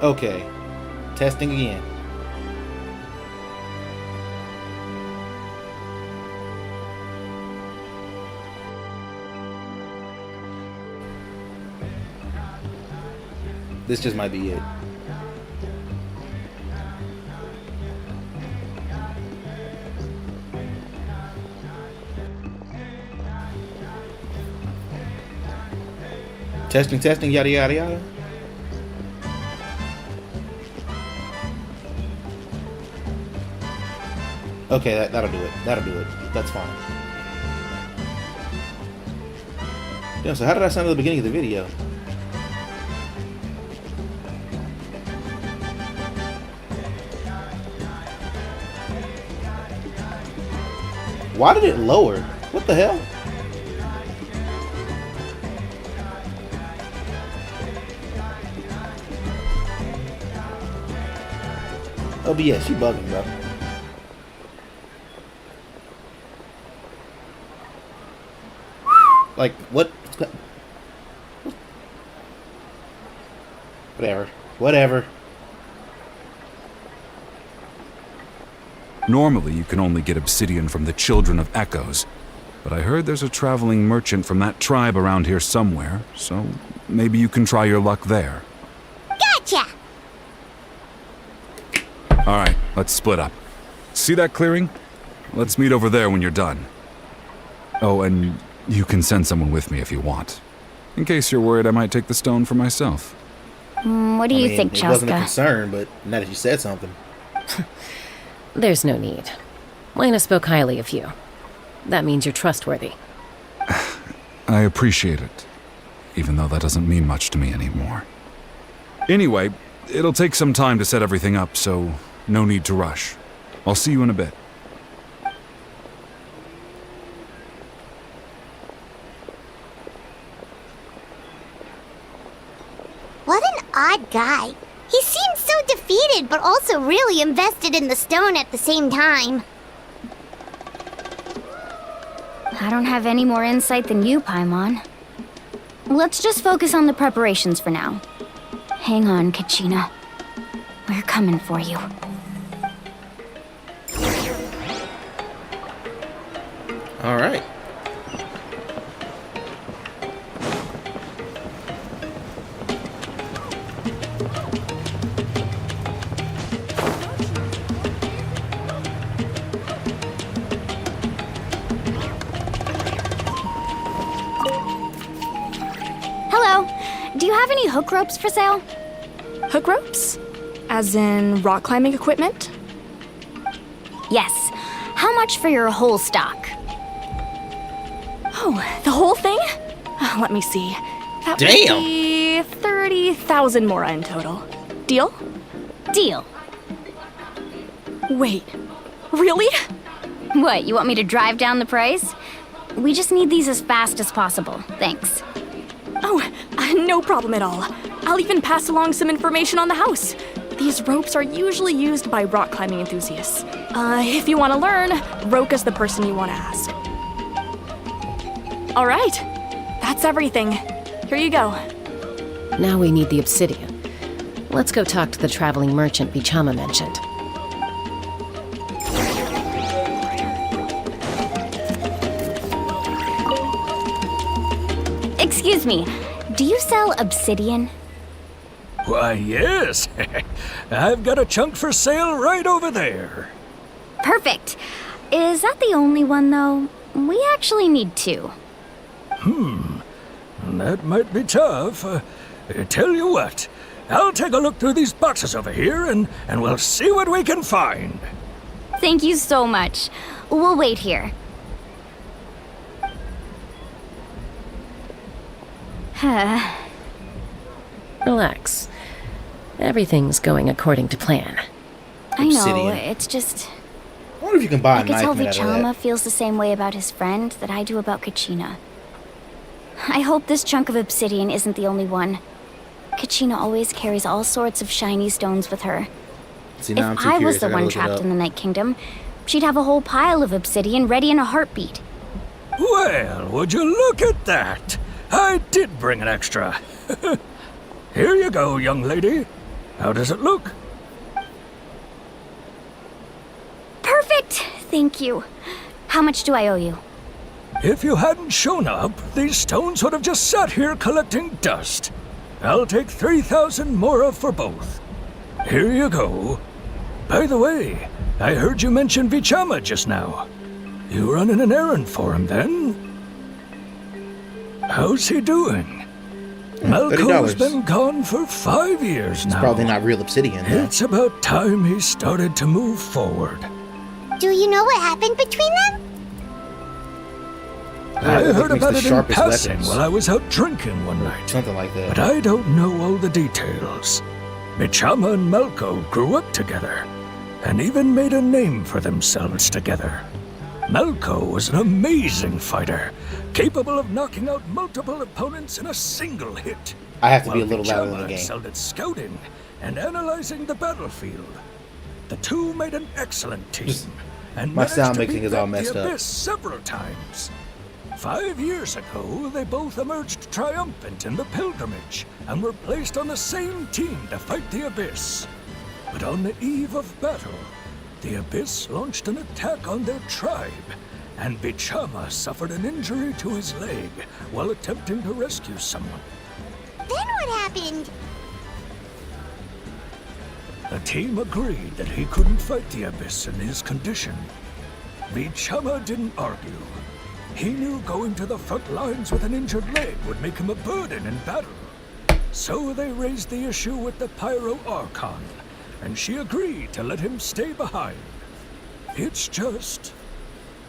Okay. Testing again. This just might be it. Testing, yada, yada, yada. Okay, that'll do it. That'll do it. That's fine. Yeah, so how did I sound at the beginning of the video? Why did it lower? What the hell? OBS, you bugging, bro. Like, what? Whatever.
Normally, you can only get obsidian from the Children of Echoes, but I heard there's a traveling merchant from that tribe around here somewhere, so maybe you can try your luck there.
Gotcha!
Alright, let's split up. See that clearing? Let's meet over there when you're done. Oh, and you can send someone with me if you want. In case you're worried I might take the stone for myself.
What do you think, Chaska?
It wasn't a concern, but now that you said something.
There's no need. Lena spoke highly of you. That means you're trustworthy.
I appreciate it, even though that doesn't mean much to me anymore. Anyway, it'll take some time to set everything up, so no need to rush. I'll see you in a bit.
What an odd guy. He seems so defeated, but also really invested in the stone at the same time.
I don't have any more insight than you, Paimon. Let's just focus on the preparations for now. Hang on, Kachina. We're coming for you.
All right.
do you have any hook ropes for sale?
Hook ropes? As in rock climbing equipment?
Yes. How much for your whole stock?
Oh, the whole thing? Let me see. That would
Damn.
be 30,000 mora in total. Deal?
Deal.
Wait, really?
What, you want me to drive down the price? We just need these as fast as possible. Thanks.
Oh, no problem at all. I'll even pass along some information on the house. These ropes are usually used by rock climbing enthusiasts. If you want to learn, Roka's the person you want to ask. All right, that's everything. Here you go.
Now we need the obsidian. Let's go talk to the traveling merchant Vichama mentioned.
Excuse me, do you sell obsidian?
Why, yes. I've got a chunk for sale right over there.
Perfect. Is that the only one, though? We actually need two.
That might be tough. Tell you what, I'll take a look through these boxes over here and we'll see what we can find.
Thank you so much. We'll wait here.
Relax. Everything's going according to plan.
I know,
Obsidian.
it's just...
I wonder if you can buy
I
a
could
knife
tell
made out of
Vichama
that.
feels the same way about his friend that I do about Kachina. I hope this chunk of obsidian isn't the only one. Kachina always carries all sorts of shiny stones with her.
See, now I'm
If
too
I
curious.
was the
gotta
one
look it
trapped
up.
in the Night Kingdom, she'd have a whole pile of obsidian ready in a heartbeat.
Well, would you look at that? I did bring an extra. Here you go, young lady. How does it look?
Perfect! Thank you. How much do I owe you?
If you hadn't shown up, these stones would have just sat here collecting dust. I'll take 3,000 mora for both. Here you go. By the way, I heard you mention Vichama just now. You running an errand for him, then? How's he doing? Malco's
$30.
been gone for 5 years now.
It's probably not real obsidian. Though.
It's about time he started to move forward.
Do you know what happened between them?
I
it
heard
makes
about
the
it in
sharpest
passing
weapons.
while I was out drinking one night.
Something like that.
But I don't know all the details. Vichama and Malco grew up together, and even made a name for themselves together. Malco was an amazing fighter, capable of knocking out multiple opponents in a single hit.
I have to be a
while
little louder in
Vichama
the game.
excelled at scouting and analyzing the battlefield. The two made an excellent team, and
my
managed
sound
to
mixing
beat
is all
back
messed
the
up.
Abyss several times. 5 years ago, they both emerged triumphant in the pilgrimage and were placed on the same team to fight the Abyss. But on the eve of battle, the Abyss launched an attack on their tribe, and Vichama suffered an injury to his leg while attempting to rescue someone.
Then what happened?
The team agreed that he couldn't fight the Abyss in his condition. Vichama didn't argue. He knew going to the front lines with an injured leg would make him a burden in battle. So they raised the issue with the Pyro Archon, and she agreed to let him stay behind. It's just...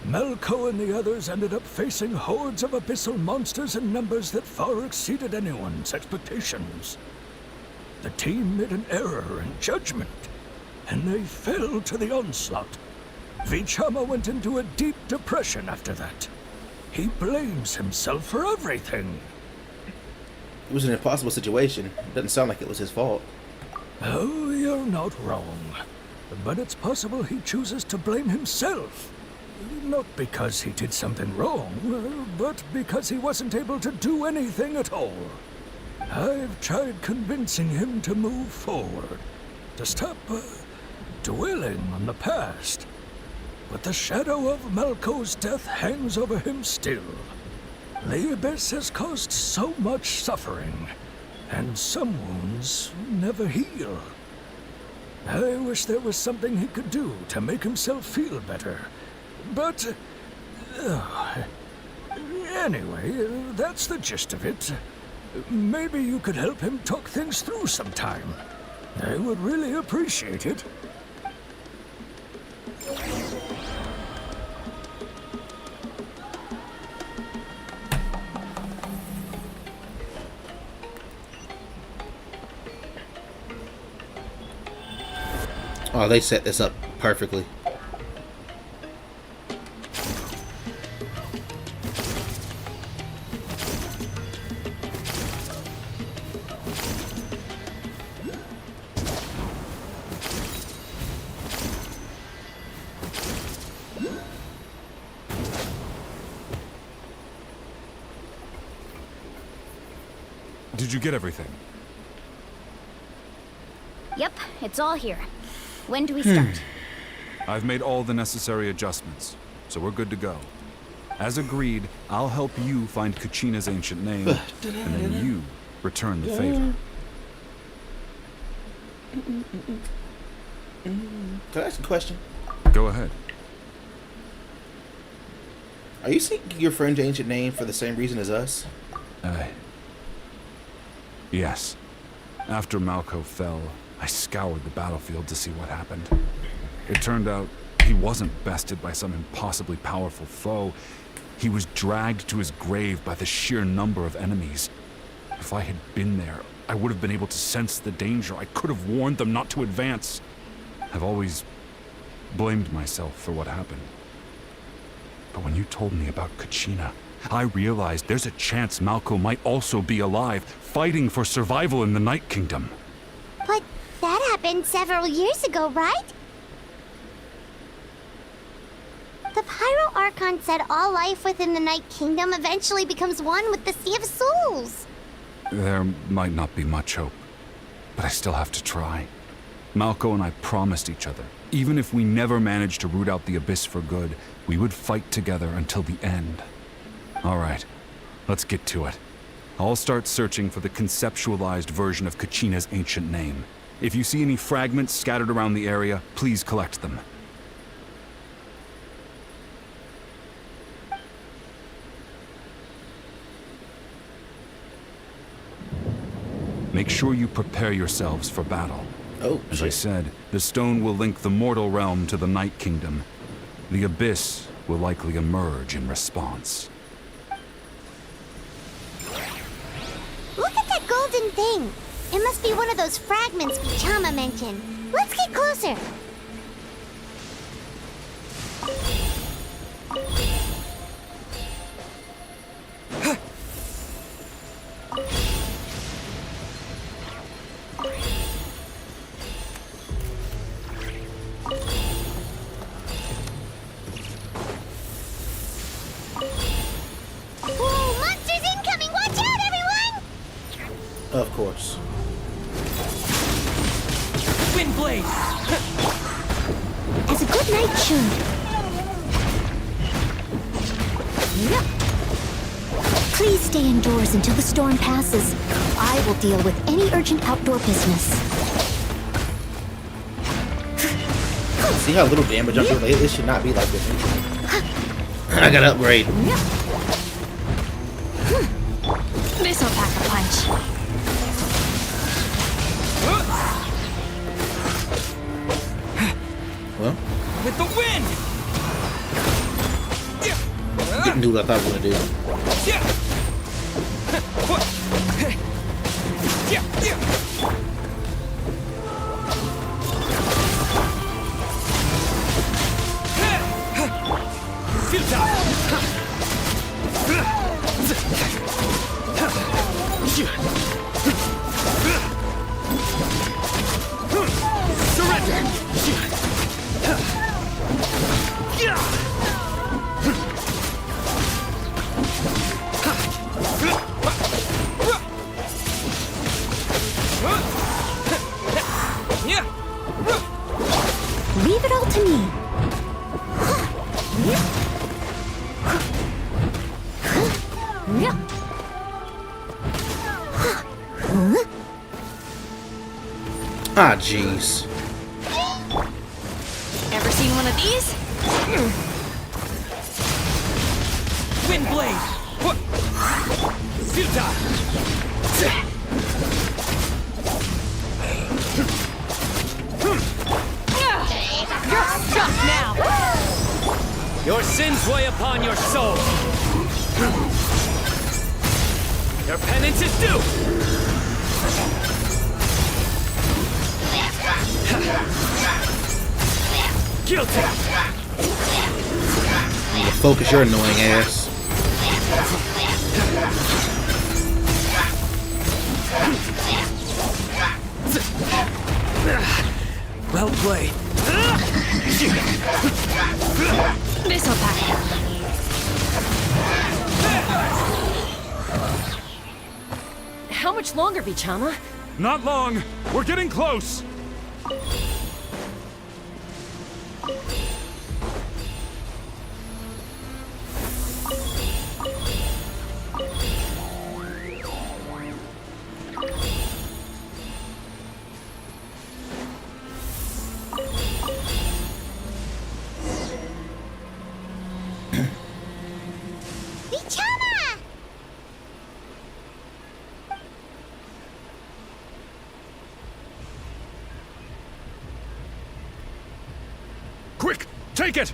Malco and the others ended up facing hordes of abyssal monsters in numbers that far exceeded anyone's expectations. The team made an error in judgment, and they fell to the onslaught. Vichama went into a deep depression after that. He blames himself for everything.
It was an impossible situation. It doesn't sound like it was his fault.
Oh, you're not wrong. But it's possible he chooses to blame himself. Not because he did something wrong, but because he wasn't able to do anything at all. I've tried convincing him to move forward, to stop dwelling on the past. But the shadow of Malco's death hangs over him still. The Abyss has caused so much suffering, and some wounds never heal. I wish there was something he could do to make himself feel better. But... anyway, that's the gist of it. Maybe you could help him talk things through sometime. I would really appreciate it.
Oh, they set this up perfectly.
Did you get everything?
Yep, it's all here. When do we start?
I've made all the necessary adjustments, so we're good to go. As agreed, I'll help you find Kachina's ancient name, and then you return the favor.
Can I ask a question?
Go ahead.
Are you seeking your friend's ancient name for the same reason as us?
Yes. After Malco fell, I scoured the battlefield to see what happened. It turned out he wasn't bested by some impossibly powerful foe. He was dragged to his grave by the sheer number of enemies. If I had been there, I would have been able to sense the danger. I could have warned them not to advance. I've always blamed myself for what happened. But when you told me about Kachina, I realized there's a chance Malco might also be alive, fighting for survival in the Night Kingdom.
But that happened several years ago, right? The Pyro Archon said all life within the Night Kingdom eventually becomes one with the Sea of Souls.
There might not be much hope, but I still have to try. Malco and I promised each other, even if we never managed to root out the Abyss for good, we would fight together until the end. All right, let's get to it. I'll start searching for the conceptualized version of Kachina's ancient name. If you see any fragments scattered around the area, please collect them. Make sure you prepare yourselves for battle.
Oh,
as I said, the stone will link the mortal realm to the Night Kingdom. The Abyss will likely emerge in response.
Look at that golden thing. It must be one of those fragments Bichama mentioned. Let's get closer. Whoa, monsters incoming! Watch out, everyone!
of course.
Windblade!
As a good night should. Please stay indoors until the storm passes. I will deal with any urgent outdoor business.
See how little damage I'm doing? This should not be like this. I gotta upgrade.
This'll pack a punch.
Well,
With the wind!
didn't do what I thought I was gonna do.
Leave it all to me.
Ah, jeez.
Ever seen one of these?
Windblade! Futa! You're stuck now!
Your sins weigh upon your soul. Your penance is due. Guilty.
You need to focus your annoying ass.
Well played.
This'll pack.
How much longer, Vichama?
Not long. We're getting close.
Vichama!
Quick, take it!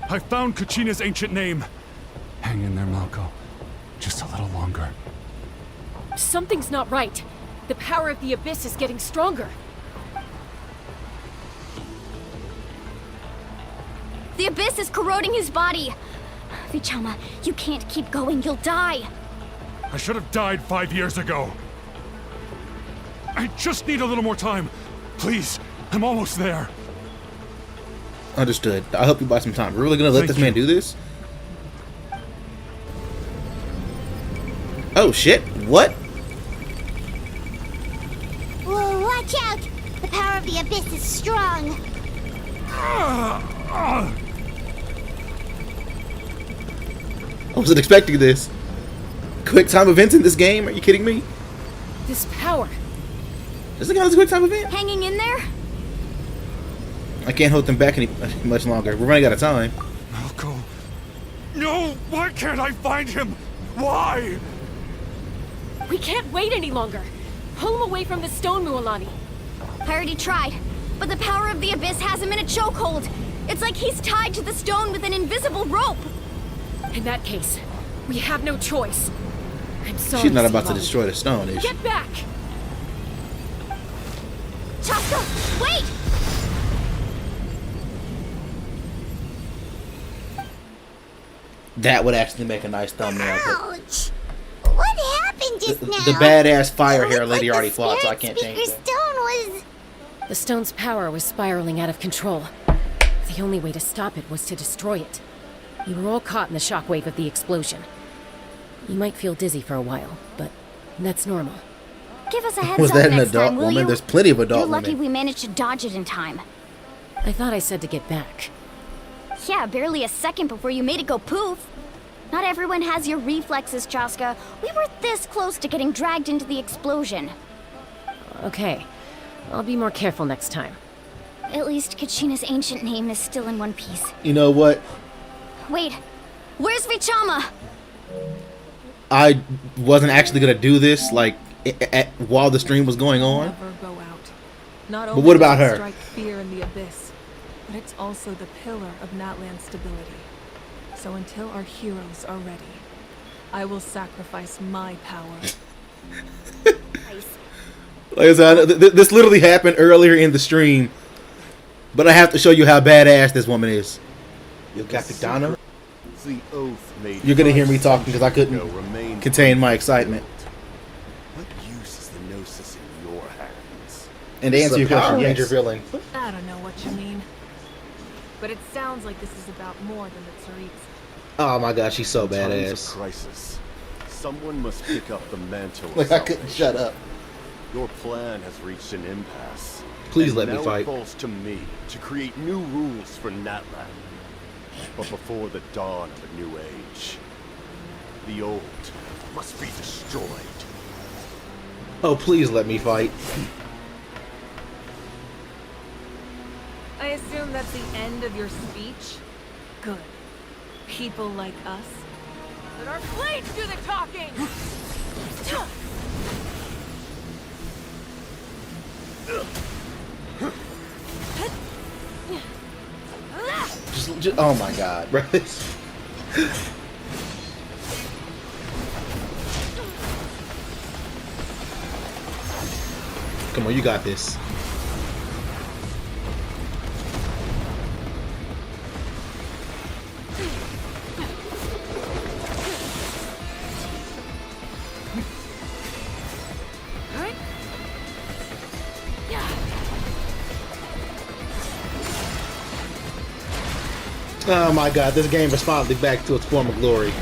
I found Kachina's ancient name. Hang in there, Malco. Just a little longer.
Something's not right. The power of the Abyss is getting stronger.
The Abyss is corroding his body. Vichama, you can't keep going. You'll die.
I should have died 5 years ago. I just need a little more time. Please, I'm almost there.
Understood. I'll help you buy some time. We're really gonna let this man do this? Oh shit! What?
Whoa, watch out! The power of the Abyss is strong.
I wasn't expecting this. Quick time events in this game? Are you kidding me?
This power.
Does it count as a quick time event?
Hanging in there?
I can't hold them back any much longer. We're running out of time.
Malco. No! Why can't I find him? Why?
We can't wait any longer. Pull him away from the stone, Mualani.
I already tried, but the power of the Abyss has him in a chokehold. It's like he's tied to the stone with an invisible rope.
In that case, we have no choice. I'm sorry.
She's not about to
Silali.
destroy the stone, is she?
Get back!
Chaska, wait!
That would actually make a nice thumbnail. But
Ouch! What happened just now?
the badass fire
It
hair
looked
lady
like
already
the
fought, so I
spirit
can't change
speaker
that.
stone was...
The stone's power was spiraling out of control. The only way to stop it was to destroy it. You were all caught in the shockwave of the explosion. You might feel dizzy for a while, but that's normal.
Give us a heads
Was
up
that an
next
adult
time, will
woman?
you?
There's plenty of adult
You're lucky
women.
we managed to dodge it in time.
I thought I said to get back.
Yeah, barely a second before you made it go poof. Not everyone has your reflexes, Chaska. We were this close to getting dragged into the explosion.
Okay, I'll be more careful next time.
At least Kachina's ancient name is still in one piece.
You know what?
Wait, where's Vichama?
I wasn't actually gonna do this like while the stream was going on.
Never go out. Not
But
only
what about
does it
her?
strike fear in the abyss, but it's also the pillar of Natlan's stability. So until our heroes are ready, I will sacrifice my power.
Like I said, this literally happened earlier in the stream, but I have to show you how badass this woman is. Yo, Capitano,
The oath made
you're gonna hear me
5
talking because I
centuries
couldn't
ago remains
contain my excitement.
What use is the Gnosis in your hands?
And to answer your question,
Yes.
Ranger villain.
I don't know what you mean. But it sounds like this is about more than the Tariqs.
Oh my god, she's so
In times of
badass.
crisis, someone must pick up the mantle of
Like I couldn't
salvation.
shut up.
Your plan has reached an impasse.
Please
and
let me
now
fight.
It falls to me to create new rules for Natlan. But before the dawn of a new age, the old must be destroyed.
Oh, please let me fight.
I assume that's the end of your speech? Good. People like us. Let our blades do the talking!
Just oh my god, bro. Come on, you got this. Oh my god, this game is finally back to its former glory.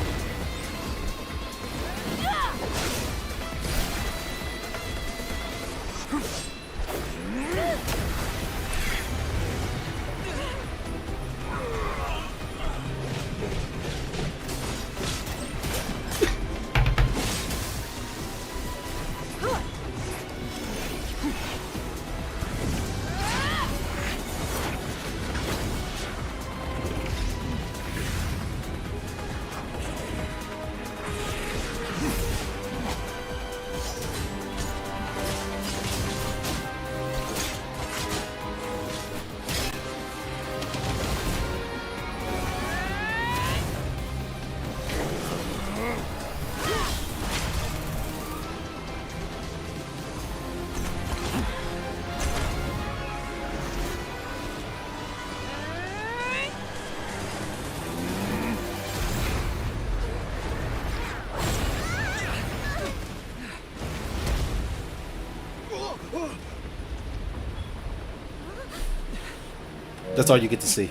That's all you get to see.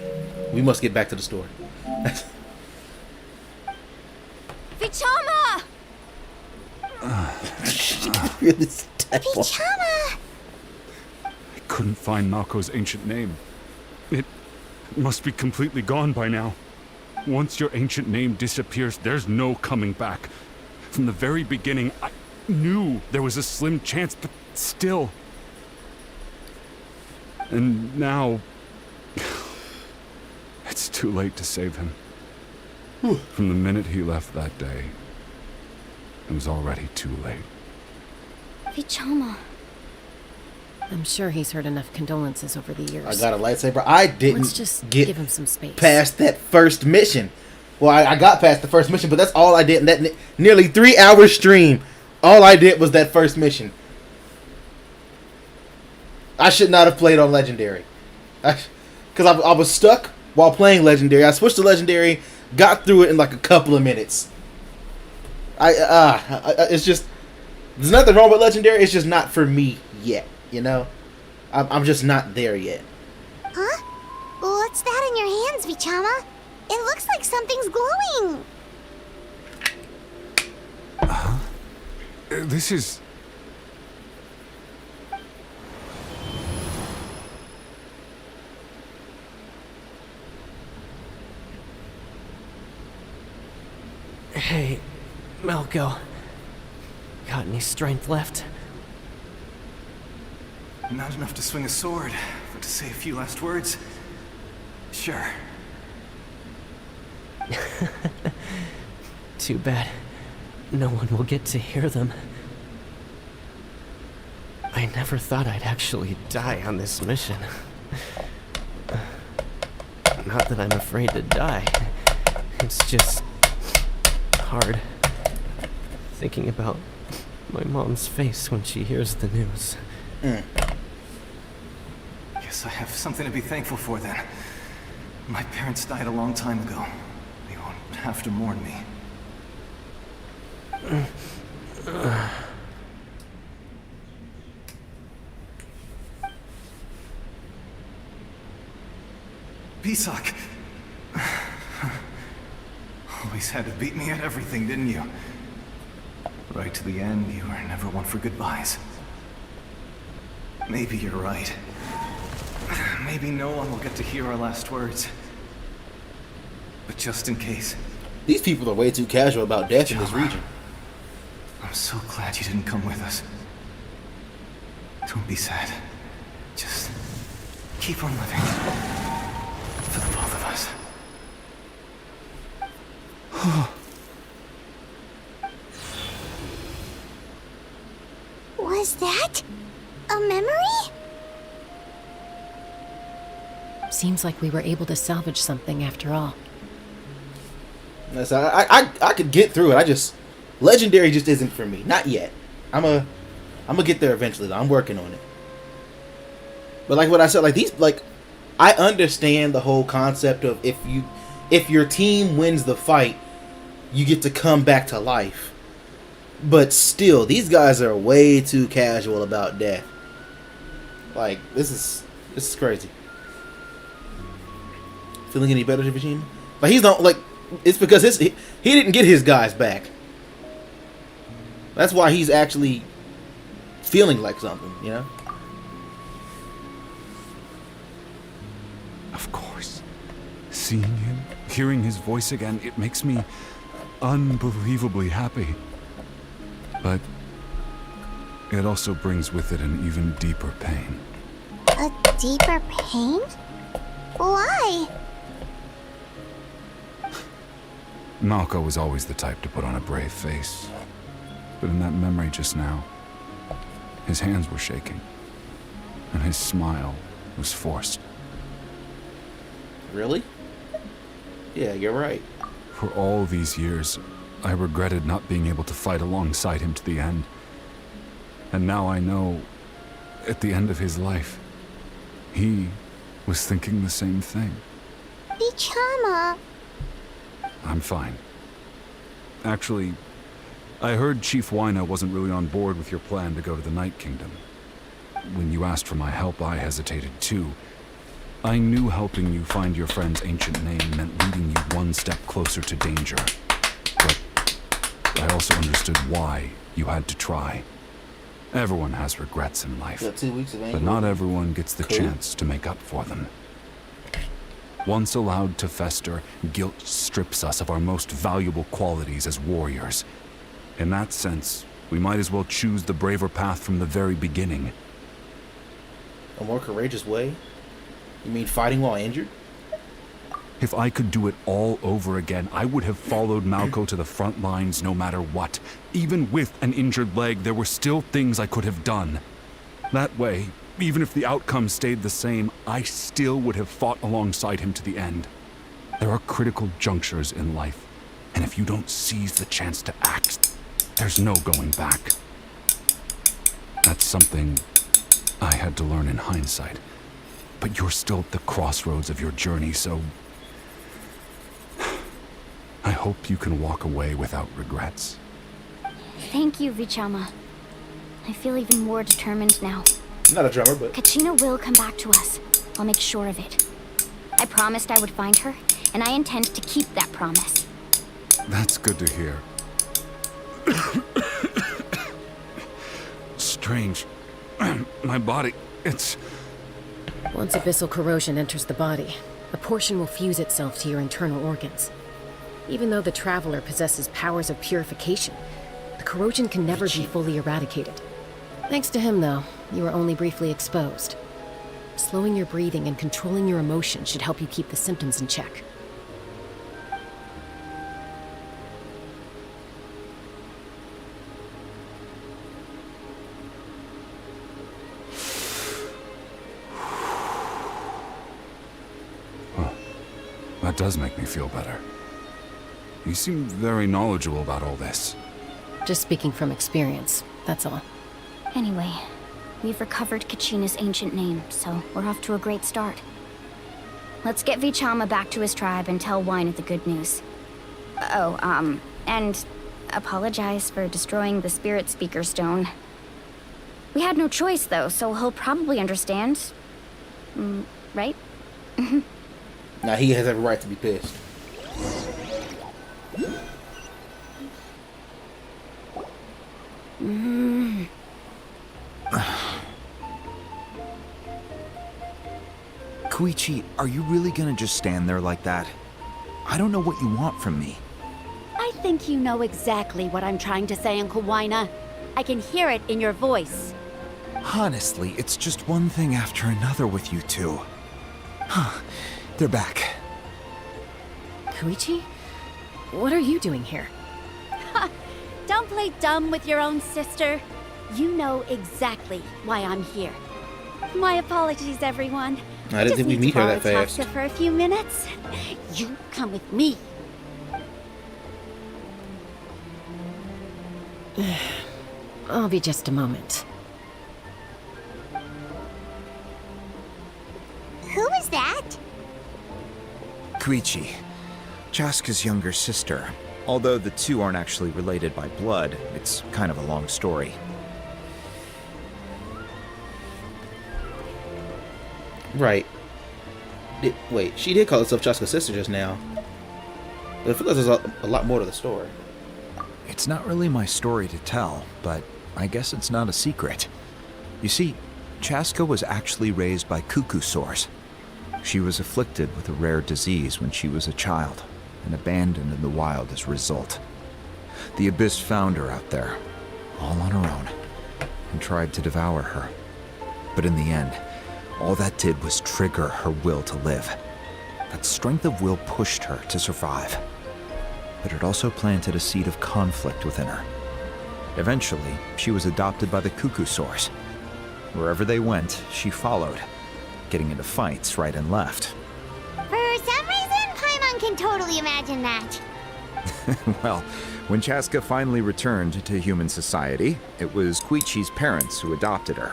We must get back to the store.
Vichama! Vichama!
I couldn't find Nako's ancient name. It must be completely gone by now. Once your ancient name disappears, there's no coming back. From the very beginning, I knew there was a slim chance, but still. And now... it's too late to save him. From the minute he left that day, it was already too late.
Vichama.
I'm sure he's heard enough condolences over the years.
I got a lightsaber. I didn't
Let's just
give
him some space.
Past that first mission. Well, I got past the first mission, but that's all I did in that nearly 3-hour stream. All I did was that first mission. I should not have played on Legendary. Because I was stuck while playing Legendary. I switched to Legendary, got through it in like a couple of minutes. It's just... there's nothing wrong with Legendary. It's just not for me yet, you know? I'm just not there yet.
Huh? What's that in your hands, Vichama? It looks like something's glowing.
This is...
Hey, Malco. Got any strength left?
Not enough to swing a sword, but to say a few last words? Sure.
Too bad. No one will get to hear them. I never thought I'd actually die on this mission. Not that I'm afraid to die. It's just... hard. Thinking about my mom's face when she hears the news.
Guess I have something to be thankful for then. My parents died a long time ago. They won't have to mourn me. Pisak! Always had to beat me at everything, didn't you? Right to the end, you were never one for goodbyes. Maybe you're right. Maybe no one will get to hear our last words. But just in case...
these people are way too casual about death in this region.
I'm so glad you didn't come with us. Don't be sad. Just keep on living. For the both of us.
Was that a memory?
Seems like we were able to salvage something after all.
Yes, I could get through it. I just legendary just isn't for me. Not yet. I'm gonna get there eventually though. I'm working on it. But like what I said, like these, like I understand the whole concept of if your team wins the fight, you get to come back to life. But still, these guys are way too casual about death. Like this is crazy. Feeling any better, Vegeta? Like he's not like it's because he didn't get his guys back. That's why he's actually feeling like something, you know?
Of course. Seeing him, hearing his voice again, it makes me unbelievably happy. But it also brings with it an even deeper pain.
A deeper pain? Why?
Malco was always the type to put on a brave face. But in that memory just now, his hands were shaking, and his smile was forced.
Really? Yeah, you're right.
For all these years, I regretted not being able to fight alongside him to the end. And now I know, at the end of his life, he was thinking the same thing.
Vichama.
I'm fine. Actually, I heard Chief Wyna wasn't really on board with your plan to go to the Night Kingdom. When you asked for my help, I hesitated too. I knew helping you find your friend's ancient name meant leading you one step closer to danger. But I also understood why you had to try. Everyone has regrets in life, but not everyone gets the chance to make up for them. Once allowed to fester, guilt strips us of our most valuable qualities as warriors. In that sense, we might as well choose the braver path from the very beginning.
A more courageous way? You mean fighting while injured?
If I could do it all over again, I would have followed Malco to the front lines no matter what. Even with an injured leg, there were still things I could have done. That way, even if the outcome stayed the same, I still would have fought alongside him to the end. There are critical junctures in life, and if you don't seize the chance to act, there's no going back. That's something I had to learn in hindsight. But you're still at the crossroads of your journey, so I hope you can walk away without regrets.
Thank you, Vichama. I feel even more determined now.
I'm not a drummer, but...
Kachina will come back to us. I'll make sure of it. I promised I would find her, and I intend to keep that promise.
That's good to hear. Strange. My body, it's...
Once abyssal corrosion enters the body, a portion will fuse itself to your internal organs. Even though the Traveler possesses powers of purification, the corrosion can never be fully eradicated. Thanks to him, though, you were only briefly exposed. Slowing your breathing and controlling your emotions should help you keep the symptoms in check.
That does make me feel better. You seem very knowledgeable about all this.
Just speaking from experience, that's all.
Anyway, we've recovered Kachina's ancient name, so we're off to a great start. Let's get Vichama back to his tribe and tell Wyna the good news. And apologize for destroying the Spirit Speaker Stone. We had no choice, though, so he'll probably understand. Right?
Now he has every right to be pissed.
Koichi, are you really gonna just stand there like that? I don't know what you want from me.
I think you know exactly what I'm trying to say, Uncle Wyna. I can hear it in your voice.
Honestly, it's just one thing after another with you two. Huh. They're back.
Koichi? What are you doing here?
Don't play dumb with your own sister. You know exactly why I'm here. My apologies, everyone.
I didn't think we'd meet her that fast.
Chaska for a few minutes. You come with me.
I'll be just a moment.
Who is that?
Koichi, Chaska's younger sister. Although the two aren't actually related by blood, it's kind of a long story.
Right. Wait, she did call herself Chaska's sister just now. But I feel like there's a lot more to the story.
It's not really my story to tell, but I guess it's not a secret. You see, Chaska was actually raised by cuckoo sores. She was afflicted with a rare disease when she was a child, and abandoned in the wild as a result. The Abyss found her out there, all on her own, and tried to devour her. But in the end, all that did was trigger her will to live. That strength of will pushed her to survive. But it also planted a seed of conflict within her. Eventually, she was adopted by the cuckoo sores. Wherever they went, she followed, getting into fights right and left.
For some reason, Paimon can totally imagine that.
Well, when Chaska finally returned to human society, it was Koichi's parents who adopted her.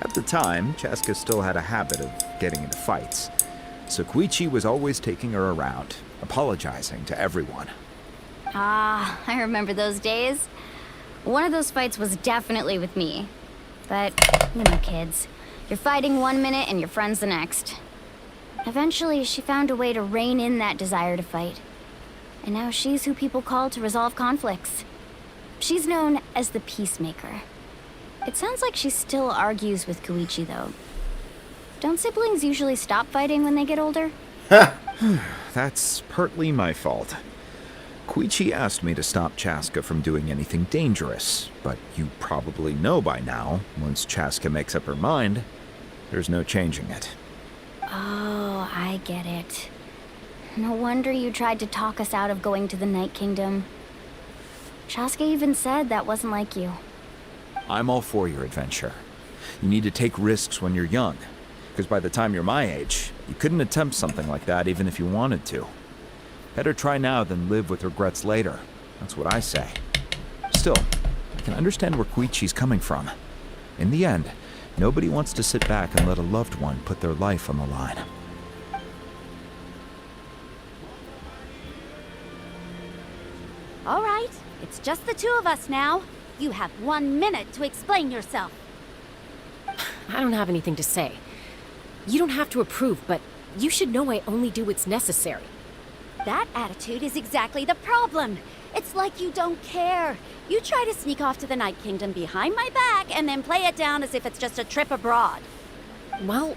At the time, Chaska still had a habit of getting into fights, so Koichi was always taking her around, apologizing to everyone.
Ah, I remember those days. One of those fights was definitely with me. But, you know, kids, you're fighting one minute and your friend's the next. Eventually, she found a way to rein in that desire to fight. And now she's who people call to resolve conflicts. She's known as the Peacemaker. It sounds like she still argues with Koichi, though. Don't siblings usually stop fighting when they get older?
That's partly my fault. Koichi asked me to stop Chaska from doing anything dangerous, but you probably know by now, once Chaska makes up her mind, there's no changing it.
Oh, I get it. No wonder you tried to talk us out of going to the Night Kingdom. Chaska even said that wasn't like you.
I'm all for your adventure. You need to take risks when you're young, because by the time you're my age, you couldn't attempt something like that even if you wanted to. Better try now than live with regrets later. That's what I say. Still, I can understand where Koichi's coming from. In the end, nobody wants to sit back and let a loved one put their life on the line.
All right, it's just the two of us now. You have 1 minute to explain yourself.
I don't have anything to say. You don't have to approve, but you should know I only do what's necessary.
That attitude is exactly the problem. It's like you don't care. You try to sneak off to the Night Kingdom behind my back and then play it down as if it's just a trip abroad.
Well,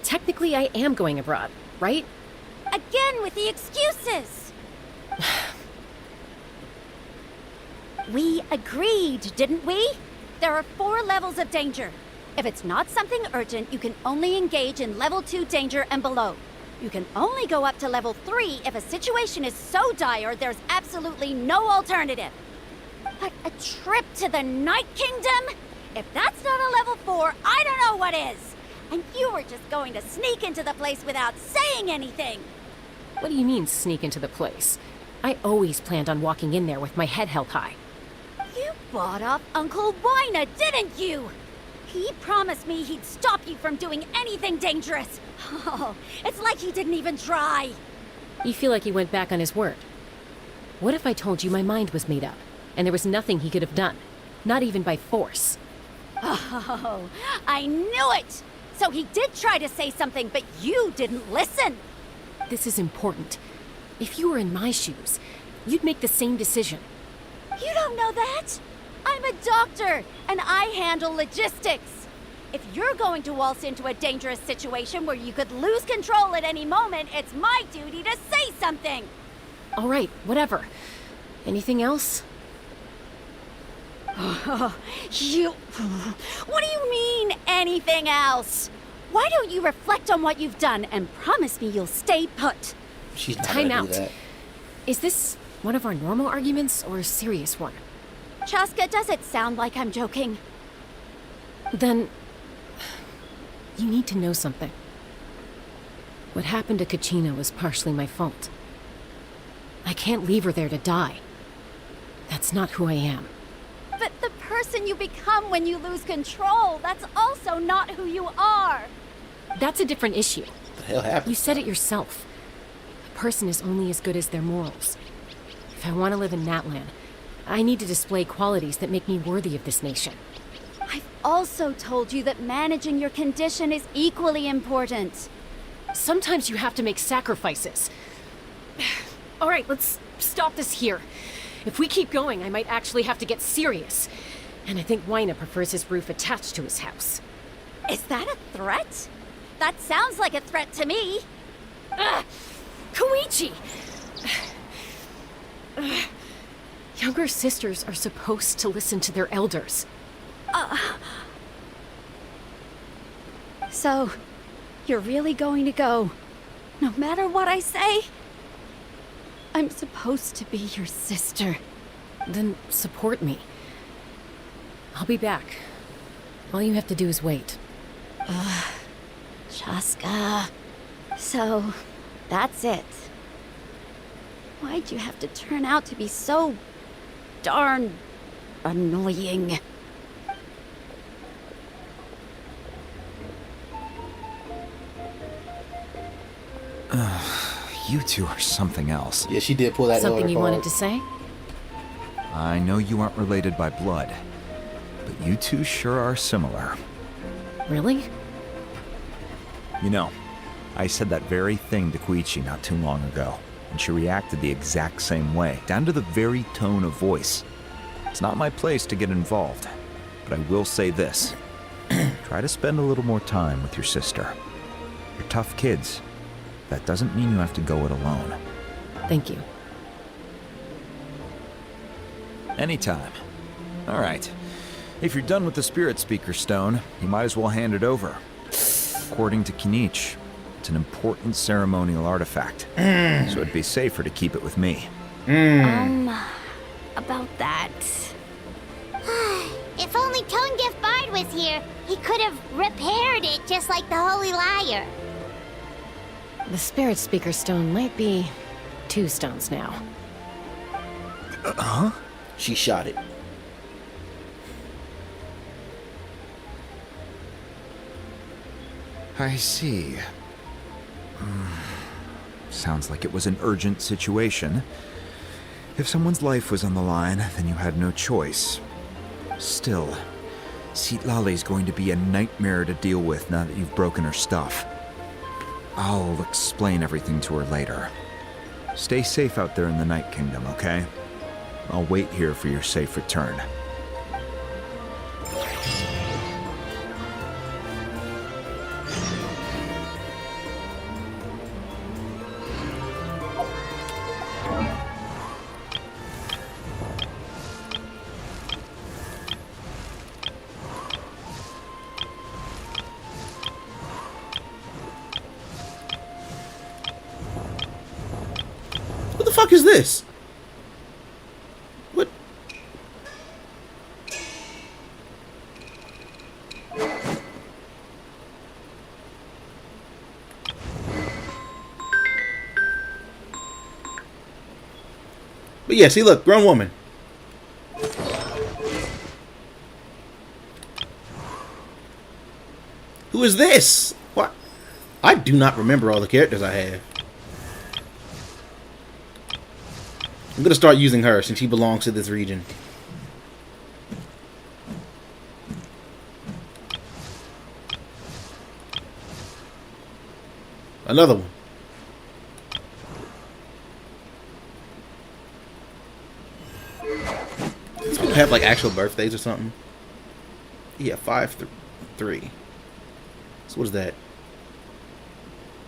technically I am going abroad, right?
Again with the excuses! We agreed, didn't we? There are 4 levels of danger. If it's not something urgent, you can only engage in level 2 danger and below. You can only go up to level 3 if a situation is so dire there's absolutely no alternative. But a trip to the Night Kingdom? If that's not a level 4, I don't know what is. And you were just going to sneak into the place without saying anything.
What do you mean, sneak into the place? I always planned on walking in there with my head held high.
You bought off Uncle Wina, didn't you? He promised me he'd stop you from doing anything dangerous. Oh, it's like he didn't even try.
You feel like he went back on his word. What if I told you my mind was made up, and there was nothing he could have done? Not even by force.
Oh, I knew it! So he did try to say something, but you didn't listen.
This is important. If you were in my shoes, you'd make the same decision.
You don't know that? I'm a doctor, and I handle logistics. If you're going to waltz into a dangerous situation where you could lose control at any moment, it's my duty to say something.
All right, whatever. Anything else?
You... What do you mean, anything else? Why don't you reflect on what you've done and promise me you'll stay put?
She's not
Time
gonna
out.
do that.
Is this one of our normal arguments or a serious one?
Chaska, does it sound like I'm joking?
Then... you need to know something. What happened to Kachina was partially my fault. I can't leave her there to die. That's not who I am.
But the person you become when you lose control, that's also not who you are.
That's a different issue.
What the hell happened?
You said it yourself. A person is only as good as their morals. If I want to live in Natlan, I need to display qualities that make me worthy of this nation.
I've also told you that managing your condition is equally important.
Sometimes you have to make sacrifices. All right, let's stop this here. If we keep going, I might actually have to get serious. And I think Wyna prefers his roof attached to his house.
Is that a threat? That sounds like a threat to me.
Koichi! Younger sisters are supposed to listen to their elders.
So, you're really going to go, no matter what I say? I'm supposed to be your sister.
Then support me. I'll be back. All you have to do is wait.
Chaska. So, that's it. Why'd you have to turn out to be so darn annoying?
You two are something else.
Yeah, she did pull that
Something you
card.
wanted to say?
I know you aren't related by blood, but you two sure are similar.
Really?
You know, I said that very thing to Koichi not too long ago, and she reacted the exact same way, down to the very tone of voice. It's not my place to get involved, but I will say this. Try to spend a little more time with your sister. You're tough kids. That doesn't mean you have to go it alone.
Thank you.
Anytime. All right. If you're done with the Spirit Speaker Stone, you might as well hand it over. According to Kinich, it's an important ceremonial artifact, so it'd be safer to keep it with me.
About that.
If only Tonegif Bard was here, he could have repaired it just like the Holy Liar.
The Spirit Speaker Stone might be 2 stones now.
Huh?
She shot it.
I see. Sounds like it was an urgent situation. If someone's life was on the line, then you had no choice. Still, Citlali's going to be a nightmare to deal with now that you've broken her stuff. I'll explain everything to her later. Stay safe out there in the Night Kingdom, okay? I'll wait here for your safe return.
What the fuck is this? What? But yeah, see, look, grown woman. Who is this? What? I do not remember all the characters I have. I'm gonna start using her since she belongs to this region. Another one. These people have like actual birthdays or something. Yeah, 5-3. So what is that?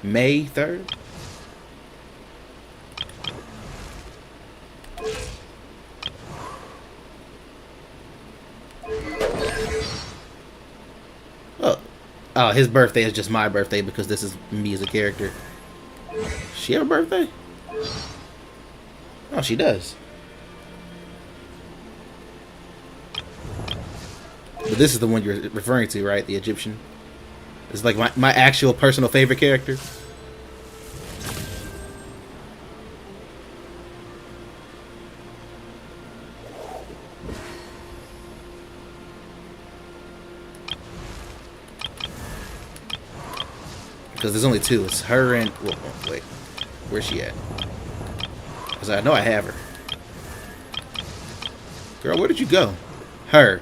May 3rd? Oh, his birthday is just my birthday because this is me as a character. She have a birthday? Oh, she does. But this is the one you're referring to, right? The Egyptian. It's like my actual personal favorite character. Because there's only two. It's her and... Well, wait. Where's she at? Because I know I have her. Girl, where did you go? Her.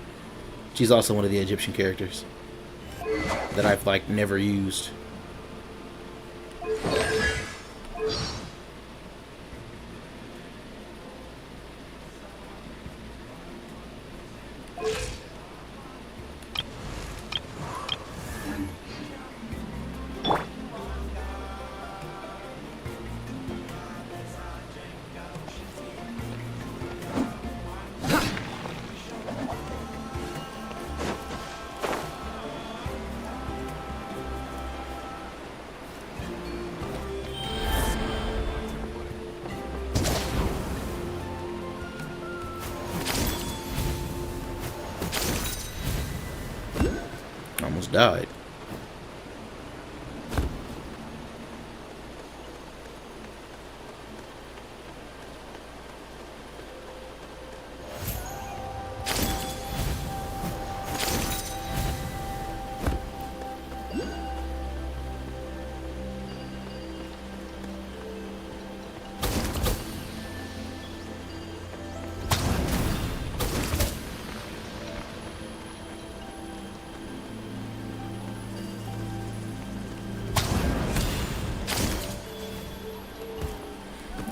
She's also one of the Egyptian characters that I've, like, never used. Almost died.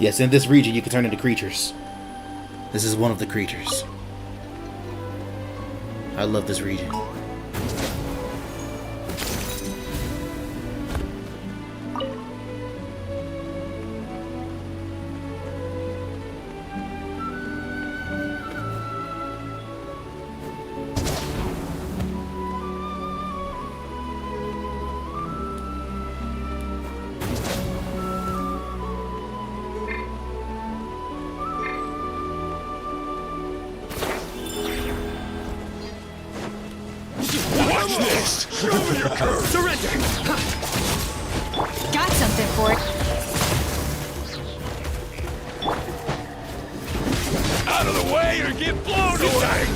Yes, in this region you can turn into creatures. This is one of the creatures. I love this region.
Surrender!
Got something for it.
Out of the way or get blown away!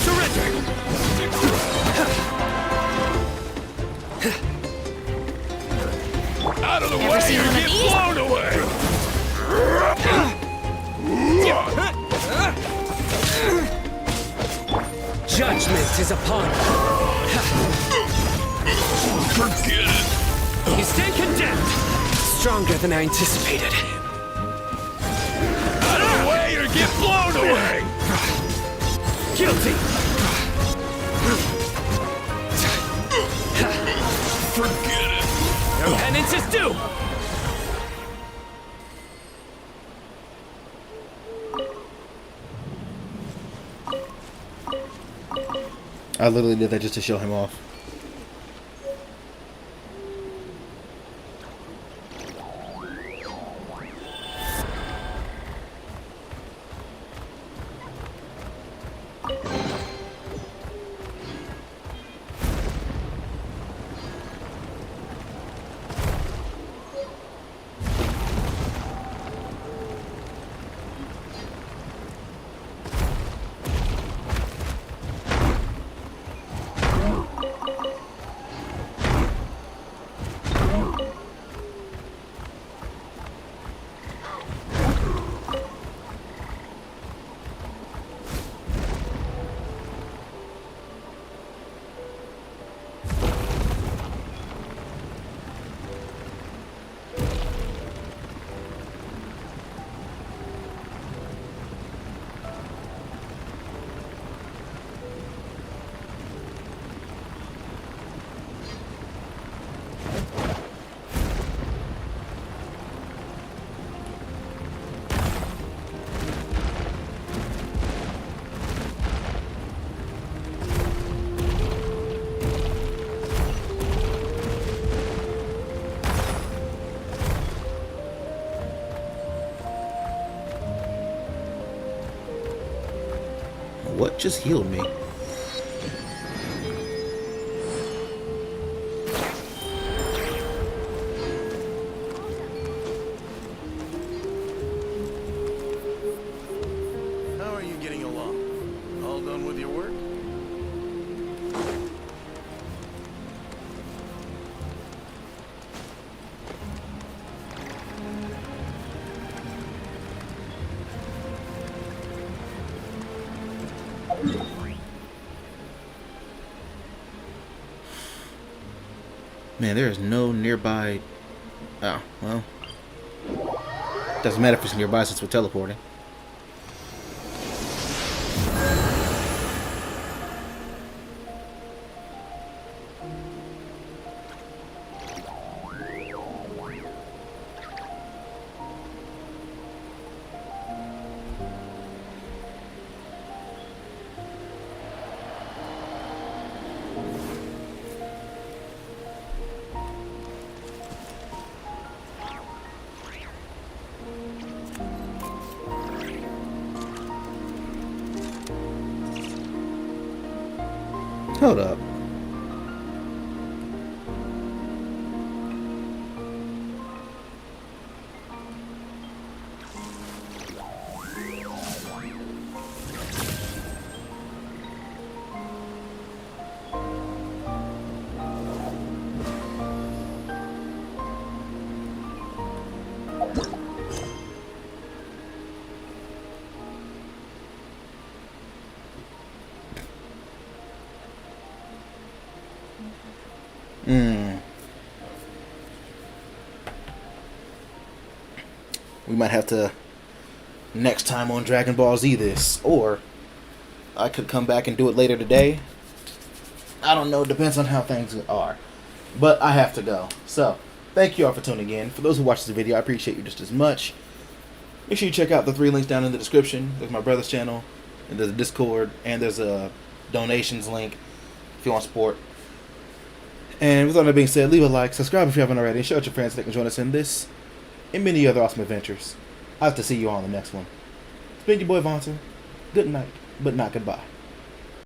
Surrender! Out of the
Ever
way
seen
or
one of
get
these?
blown away!
Judgment is upon you.
Forget it!
You stand condemned. Stronger than I anticipated.
Out of the way or get blown away!
Guilty.
Forget it!
Your penance is due.
I literally did that just to show him off. Just healed me.
How are you getting along? All done with your work?
Man, there is no nearby... Oh, well. Doesn't matter if it's nearby since we're teleporting. Hold up. We might have to next time on Dragon Ball Z this, or I could come back and do it later today. I don't know, depends on how things are. But I have to go. So, thank you all for tuning in. For those who watched the video, I appreciate you just as much. Make sure you check out the 3 links down in the description. There's my brother's channel, and there's a Discord, and there's a donations link if you want support. And with all that being said, leave a like, subscribe if you haven't already, and share with your friends so they can join us in this and many other awesome adventures. I'll have to see you all on the next one. It's been your boy Vonson. Good night, but not goodbye.